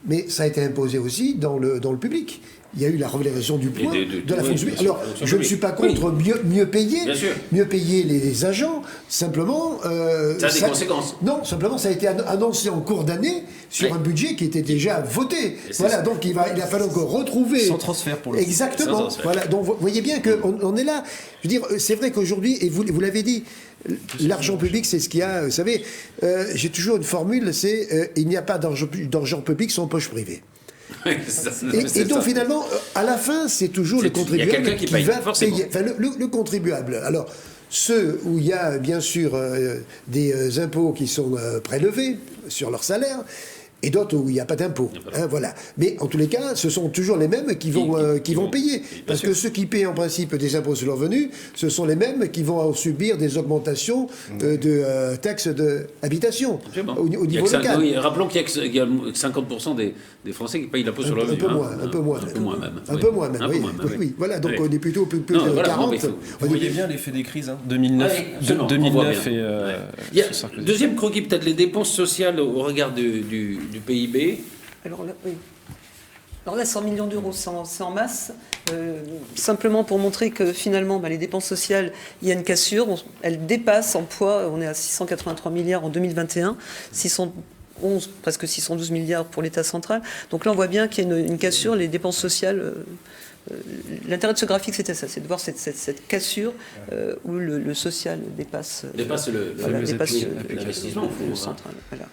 mais ça a été imposé aussi dans le public. Il y a eu la revalorisation du point de la fonction publique. Alors, je ne suis pas contre mieux payer les agents, simplement... ça a des conséquences. Non, simplement, ça a été annoncé en cours d'année sur un budget qui était déjà voté. Voilà, donc il a fallu encore retrouver... Sans transfert pour le coup. Exactement. Voilà, donc vous voyez bien qu'on est là. Je veux dire, c'est vrai qu'aujourd'hui, et vous l'avez dit, l'argent public, c'est ce qu'il y a... Vous savez, j'ai toujours une formule, c'est il n'y a pas d'argent public sans poche privée. Et donc finalement, à la fin, c'est toujours le contribuable qui va payer. Enfin, le contribuable. Alors, ceux où il y a bien sûr des impôts qui sont prélevés sur leur salaire, et d'autres où il n'y a pas d'impôt. Voilà. Mais en tous les cas, ce sont toujours les mêmes qui vont payer. Parce que ceux qui paient en principe des impôts sur leurs revenus, ce sont les mêmes qui vont subir des augmentations de taxes d'habitation au niveau local. Oui, rappelons qu'il y a 50% des Français qui payent l'impôt sur leurs revenus. Un peu moins même. Oui. Voilà, donc on est plutôt plus de 40. Vous voyez bien l'effet des crises, 2009 et Sarkozy. Deuxième croquis, peut-être les dépenses sociales au regard du PIB. Alors là, 100 millions d'euros, c'est en masse. Simplement pour montrer que finalement, les dépenses sociales, il y a une cassure. Elles dépassent en poids. On est à 683 milliards en 2021, 611, presque 612 milliards pour l'État central. Donc là, on voit bien qu'il y a une cassure. Les dépenses sociales... L'intérêt de ce graphique, c'était ça, c'est de voir cette cassure où le social dépasse l'investissement central. Voilà.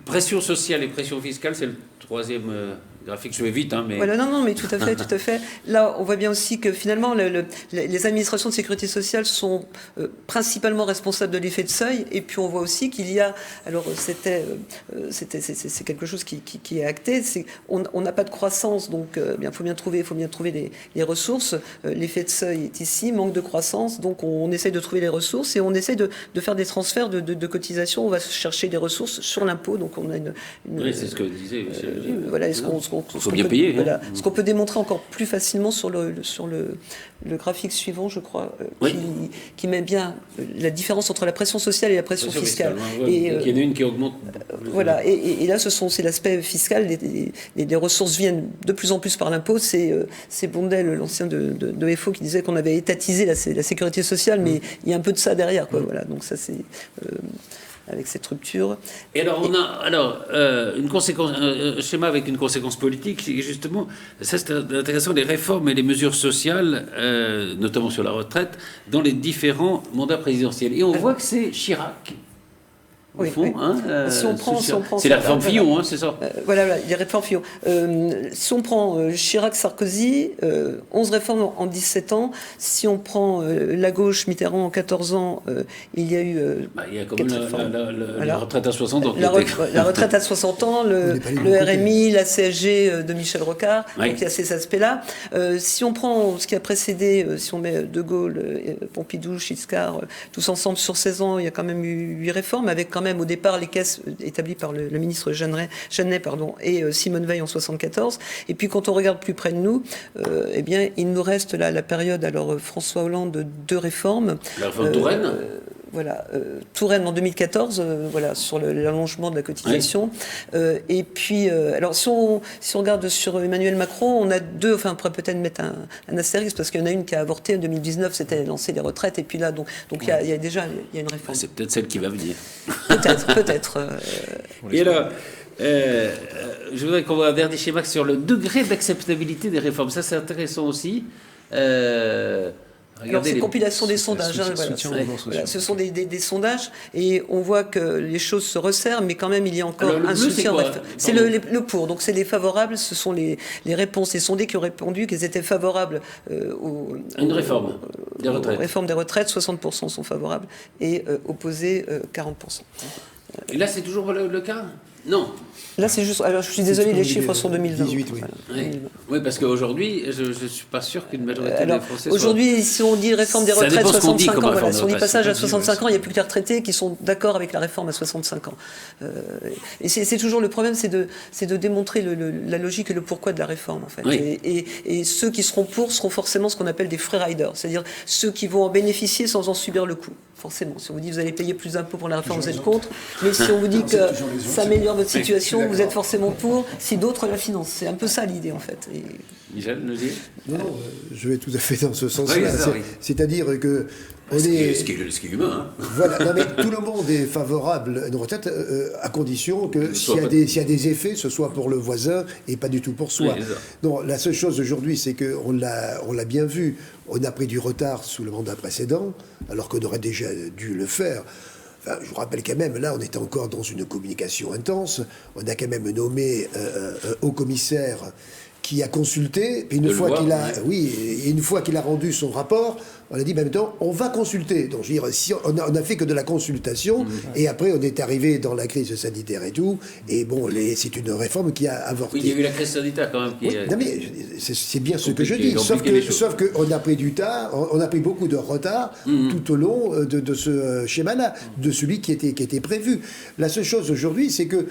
Pression sociale et pression fiscale, c'est le troisième graphique. Je vais vite, mais... Voilà, non, mais tout à fait. Là, on voit bien aussi que finalement, les administrations de sécurité sociale sont principalement responsables de l'effet de seuil. Et puis, on voit aussi qu'il y a... Alors, c'est quelque chose qui est acté. On n'a pas de croissance, donc il faut bien trouver les ressources. L'effet de seuil est ici, manque de croissance. Donc, on essaye de trouver les ressources et on essaye de faire des transferts de cotisations. On va chercher des ressources sur l'impôt. Donc, on a oui, c'est ce que disait... voilà, ce qu'on peut démontrer encore plus facilement sur le graphique suivant, je crois, qui met bien la différence entre la pression sociale et la pression fiscale. Il y en a une qui augmente. Voilà, et là, c'est l'aspect fiscal. Les ressources viennent de plus en plus par l'impôt. C'est Bondel, l'ancien de FO, qui disait qu'on avait étatisé la sécurité sociale, mais il y a un peu de ça derrière, quoi. Voilà, donc ça, c'est... avec cette rupture. Et alors, on a une conséquence, un schéma avec une conséquence politique, c'est justement, ça c'est intéressant, les réformes et les mesures sociales, notamment sur la retraite, dans les différents mandats présidentiels. Et on voit que c'est Chirac au fond. Hein, si on prend c'est la réforme Fillon, hein, c'est ça. Voilà, les réformes Fillon. Si on prend Chirac-Sarkozy, 11 réformes en 17 ans. Si on prend la gauche, Mitterrand en 14 ans, il y a eu il y a quand même la retraite à 60 ans. La retraite à 60 ans, le RMI, la CSG de Michel Rocard, donc il y a ces aspects-là. Si on prend ce qui a précédé, si on met De Gaulle, Pompidou, Giscard, tous ensemble sur 16 ans, il y a quand même eu 8 réformes, avec quand même au départ les caisses établies par le ministre Jeannet et Simone Veil en 74. Et puis quand on regarde plus près de nous, eh bien il nous reste là la période, alors François Hollande, 2 réformes. La réforme Touraine. Voilà, Touraine en 2014, voilà, sur l'allongement de la cotisation. Et puis, alors si on regarde sur Emmanuel Macron, on a 2, enfin on pourrait peut-être mettre un astérisque, parce qu'il y en a une qui a avorté en 2019, c'était lancer les retraites, et puis là, donc il y a déjà une réforme. C'est peut-être celle qui va venir. Peut-être. Et alors, je voudrais qu'on voit un dernier schéma sur le degré d'acceptabilité des réformes. Ça, c'est intéressant aussi. Alors, c'est compilation des sondages. Ce sont des sondages, et on voit que les choses se resserrent, mais quand même, il y a encore un soutien. C'est le pour. Donc, c'est les favorables. Ce sont les réponses. Les sondés qui ont répondu qu'ils étaient favorables une réforme des retraites. Aux réformes des retraites. 60% sont favorables, et opposés 40%. Et là, c'est toujours le cas ? Non. Là, c'est juste. Alors, je suis désolé, les chiffres sont 2020. 18, oui. Voilà. Oui, parce qu'aujourd'hui, je ne suis pas sûr qu'une majorité des Français. Aujourd'hui, si on dit réforme des retraites 65 ans, voilà, si on dit passage à 65 ans, il n'y a plus que les retraités qui sont d'accord avec la réforme à 65 ans. Et c'est toujours le problème, c'est de démontrer la logique et le pourquoi de la réforme, en fait. Oui. Et ceux qui seront pour seront forcément ce qu'on appelle des free riders, c'est-à-dire ceux qui vont en bénéficier sans en subir le coût. Forcément, si on vous dit vous allez payer plus d'impôts pour la réforme, vous êtes contre. Mais si on vous dit que ça améliore votre situation, vous êtes forcément pour. Si d'autres la financent, c'est un peu ça l'idée en fait. Et... Michel, nous dit. Non, je vais tout à fait dans ce sens-là. Oui, c'est-à-dire que ce qui est humain. Hein. Voilà, non, mais tout le monde est favorable à une retraite à condition que s'il y a des effets, ce soit pour le voisin et pas du tout pour soi. Oui, non, la seule chose aujourd'hui, c'est qu'on l'a bien vu. On a pris du retard sous le mandat précédent, alors qu'on aurait déjà dû le faire. Enfin, je vous rappelle quand même, là, on était encore dans une communication intense. On a quand même nommé un haut commissaire qui a consulté, et une fois qu'il a rendu son rapport, on a dit, en même temps, on va consulter. Donc, je veux dire, si on a fait que de la consultation, et après, on est arrivé dans la crise sanitaire et tout, et bon, c'est une réforme qui a avorté. Oui, il y a eu la crise sanitaire quand même. Non, mais c'est bien ce que je dis, sauf qu'on a pris du temps, on a pris beaucoup de retard tout au long de ce schéma-là, de celui qui était prévu. La seule chose aujourd'hui, c'est que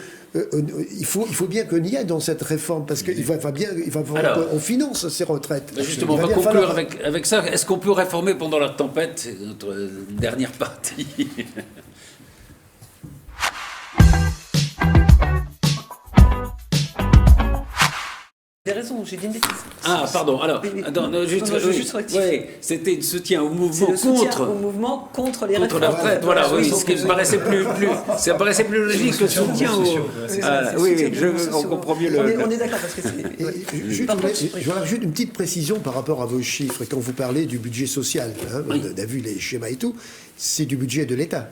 il faut bien qu'on y aille dans cette réforme, parce qu'il va falloir qu'on finance ces retraites. Justement, on va conclure avec ça. Est-ce qu'on peut réformer pendant la tempête? C'est notre dernière partie. Des raisons, j'ai dit une bêtise. Ah, pardon. Alors, c'était un soutien au mouvement contre les réformes. Contre la retraite, voilà, oui, ce qui me paraissait ça paraissait plus logique que le soutien on comprend mieux on est d'accord, parce que c'est... Je rajoute une petite précision par rapport à vos chiffres. Quand vous parlez du budget social, on a vu les schémas et tout, c'est du budget de l'État.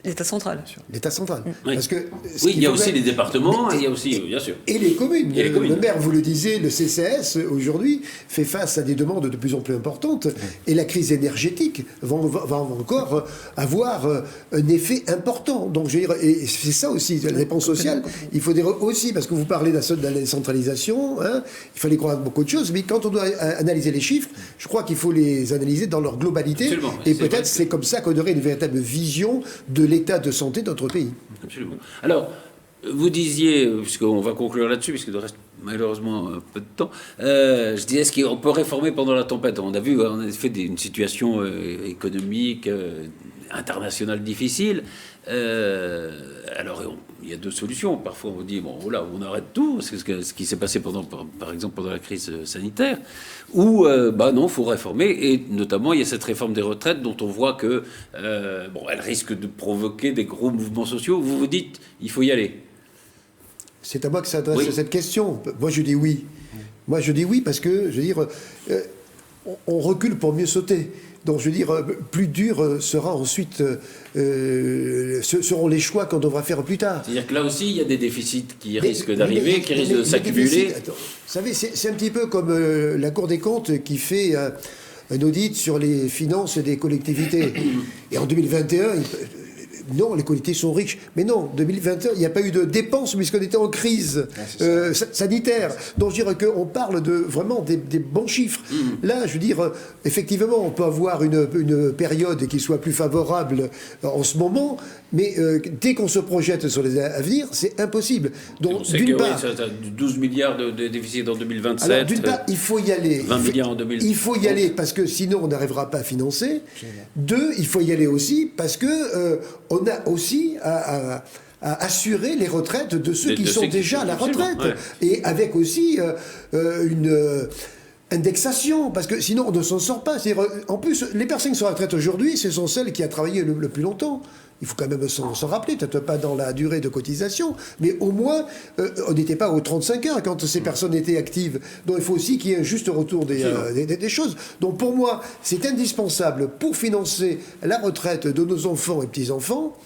L'État central. L'État central. Oui, parce que il y a aussi les départements, il y a aussi, bien sûr. Et les communes. Le maire, vous le disiez, le CCAS, aujourd'hui, fait face à des demandes de plus en plus importantes. Et la crise énergétique va encore avoir un effet important. Donc, je veux dire, et c'est ça aussi, la dépense sociale. Il faut dire aussi, parce que vous parlez de la décentralisation, il fallait croire beaucoup de choses, mais quand on doit analyser les chiffres, je crois qu'il faut les analyser dans leur globalité. Absolument. Et peut-être c'est comme ça qu'on aurait une véritable vision de l'état de santé de notre pays. Absolument. Alors, vous disiez, puisqu'on va conclure là-dessus, puisqu'il nous reste malheureusement un peu de temps, je disais, est-ce qu'on peut réformer pendant la tempête? On a vu, en effet, une situation économique internationale difficile. Alors, il y a deux solutions. Parfois, on vous dit, bon, voilà, on arrête tout, c'est ce qui s'est passé par exemple, pendant la crise sanitaire. Ou, non, il faut réformer. Et notamment, il y a cette réforme des retraites dont on voit que, elle risque de provoquer des gros mouvements sociaux. Vous vous dites, il faut y aller. C'est à moi que s'adresse cette question. Moi, je dis oui. Moi, je dis oui parce que, je veux dire, on recule pour mieux sauter. Donc, je veux dire, plus dur sera ensuite, seront les choix qu'on devra faire plus tard. C'est-à-dire que là aussi, il y a des déficits qui risquent d'arriver, qui risquent de s'accumuler. Vous savez, c'est un petit peu comme la Cour des comptes qui fait un audit sur les finances des collectivités. Et en 2021, non, les collectivités sont riches. Mais non, 2021, il n'y a pas eu de dépenses puisqu'on était en crise sanitaire. Donc je dirais qu'on parle de vraiment des bons chiffres. Là, je veux dire, effectivement, on peut avoir une période qui soit plus favorable en ce moment, mais dès qu'on se projette sur les avenirs, c'est impossible. Donc, d'une part, oui, ça a 12 milliards de déficit en 2027. Alors, d'une part, il faut y aller. 20 milliards en 2030. Il faut y aller parce que sinon, on n'arrivera pas à financer. Deux, il faut y aller aussi parce que on a aussi à assurer les retraites de ceux qui sont déjà à la retraite. Ouais. Et avec aussi une indexation, parce que sinon on ne s'en sort pas. En plus, les personnes qui sont à la retraite aujourd'hui, ce sont celles qui ont travaillé le plus longtemps. Il faut quand même s'en rappeler, peut-être pas dans la durée de cotisation, mais au moins, on n'était pas aux 35 heures quand ces personnes étaient actives. Donc il faut aussi qu'il y ait un juste retour des choses. Donc pour moi, c'est indispensable pour financer la retraite de nos enfants et petits-enfants.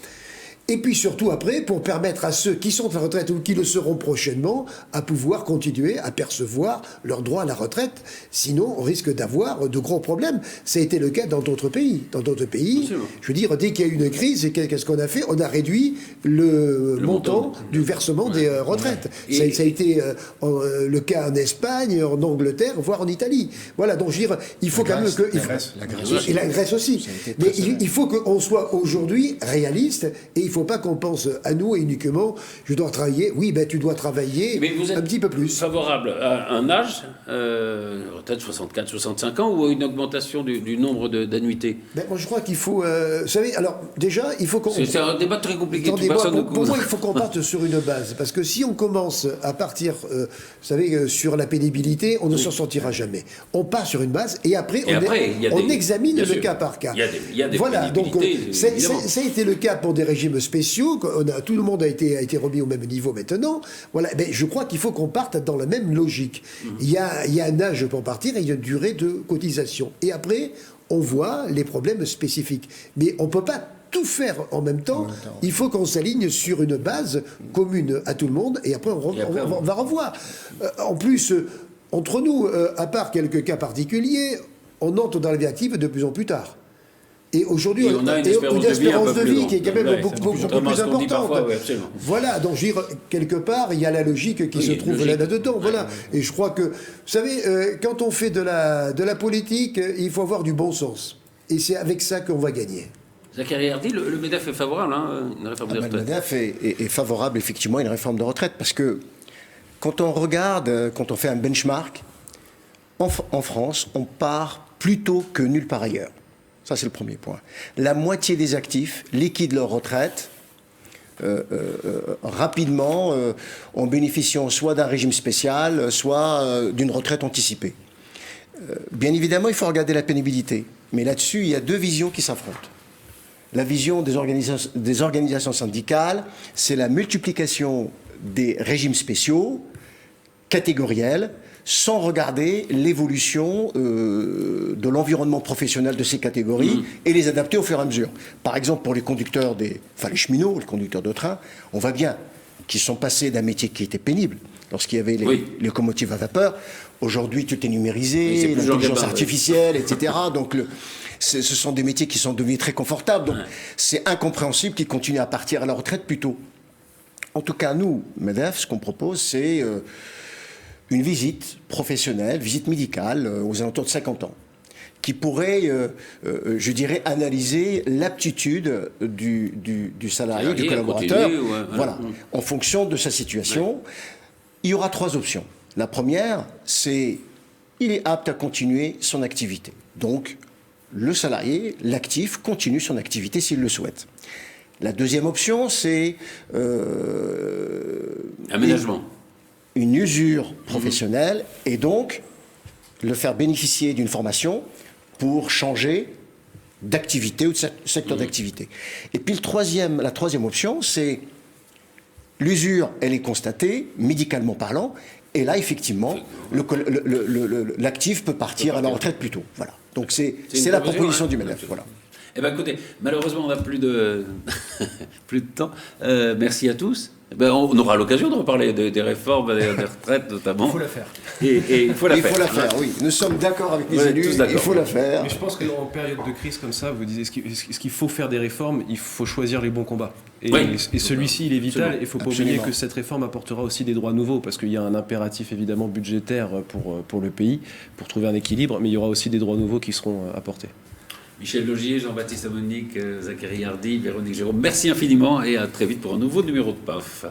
Et puis surtout après, pour permettre à ceux qui sont à la retraite ou qui le seront prochainement, à pouvoir continuer à percevoir leur droit à la retraite. Sinon, on risque d'avoir de gros problèmes. Ça a été le cas dans d'autres pays. Dans d'autres pays, je veux dire, dès qu'il y a eu une crise, qu'est-ce qu'on a fait? On a réduit le montant du versement des retraites. Ça a été le cas en Espagne, en Angleterre, voire en Italie. Voilà, donc je veux dire, il faut quand même que... Et la Grèce aussi. Mais il faut qu'on soit aujourd'hui réaliste et il ne faut pas qu'on pense à nous et uniquement je dois travailler. Oui, ben tu dois travailler un petit peu plus. Favorable à un âge, peut-être 64, 65 ans, ou à une augmentation du nombre d'annuités? Ben, moi je crois qu'il faut... vous savez, alors déjà, il faut qu'on... C'est un débat très compliqué. Pour moi, il faut qu'on parte sur une base. Parce que si on commence à partir, vous savez, sur la pénibilité, on ne s'en sortira jamais. On part sur une base et après, on examine le cas par cas. Il y a des voilà, donc ça a été le cas pour des régimes spéciaux. Tout le monde a été remis au même niveau maintenant. Voilà, ben, je crois qu'il faut qu'on parte dans la même logique. Il y a un âge pour partir et il y a une durée de cotisation. Et après, on voit les problèmes spécifiques. Mais on ne peut pas tout faire en même temps. Il faut qu'on s'aligne sur une base commune à tout le monde et après on va revoir. En plus, entre nous, à part quelques cas particuliers, on entre dans la vie active de plus en plus tard. Et aujourd'hui, on a une espérance de vie qui est quand même beaucoup plus importante. Parfois, voilà, donc je veux dire, quelque part, il y a la logique qui se trouve là-dedans. Voilà. Et je crois que, vous savez, quand on fait de la politique, il faut avoir du bon sens. Et c'est avec ça qu'on va gagner. Zachary Hardy, le MEDEF est favorable à une réforme de retraite. Le MEDEF est favorable effectivement à une réforme de retraite parce que quand on regarde, quand on fait un benchmark, en France, on part plus tôt que nulle part ailleurs. Ça, c'est le premier point. La moitié des actifs liquident leur retraite rapidement en bénéficiant soit d'un régime spécial, soit d'une retraite anticipée. Bien évidemment, il faut regarder la pénibilité. Mais là-dessus, il y a deux visions qui s'affrontent. La vision des organisations syndicales, c'est la multiplication des régimes spéciaux, catégoriels, sans regarder l'évolution de l'environnement professionnel de ces catégories et les adapter au fur et à mesure. Par exemple, pour les conducteurs les cheminots, les conducteurs de train, on voit bien qu'ils sont passés d'un métier qui était pénible, lorsqu'il y avait les locomotives à vapeur. Aujourd'hui, tout est numérisé, l'intelligence artificielle, etc. Donc, ce sont des métiers qui sont devenus très confortables. Donc, c'est incompréhensible qu'ils continuent à partir à la retraite plus tôt. En tout cas, nous, MEDEF, ce qu'on propose, c'est une visite professionnelle, visite médicale, aux alentours de 50 ans, qui pourrait, je dirais, analyser l'aptitude du salarié, du collaborateur, en fonction de sa situation. Il y aura 3 options. La première, c'est il est apte à continuer son activité. Donc, le salarié, l'actif, continue son activité s'il le souhaite. La deuxième option, c'est aménagement. Une usure professionnelle et donc le faire bénéficier d'une formation pour changer d'activité ou de secteur d'activité. Et puis la troisième option, c'est l'usure, elle est constatée, médicalement parlant, Et là, effectivement, l'actif peut partir à la retraite plus tôt. Voilà. Donc c'est la proposition du MEDEF. Voilà. Eh bien, écoutez, malheureusement, on n'a plus de, plus de temps. Merci à tous. Eh ben, on aura l'occasion de reparler des réformes, des retraites notamment. Il faut la faire. Et il faut la Il faire. faut la faire, oui. Nous sommes d'accord avec les Ouais, élus, tous d'accord. il faut la faire. Mais je pense qu'en période de crise comme ça, vous disiez, est-ce qu'il faut faire des réformes? Il faut choisir les bons combats. Et, Oui. et celui-ci, il est vital. Absolument. Il ne faut pas Absolument. oublier que cette réforme apportera aussi des droits nouveaux, parce qu'il y a un impératif évidemment budgétaire pour le pays, pour trouver un équilibre, mais il y aura aussi des droits nouveaux qui seront apportés. Michel Laugier, Jean-Baptiste Monique, Zachary Hardy, Véronique Jérôme, merci infiniment et à très vite pour un nouveau numéro de PAF.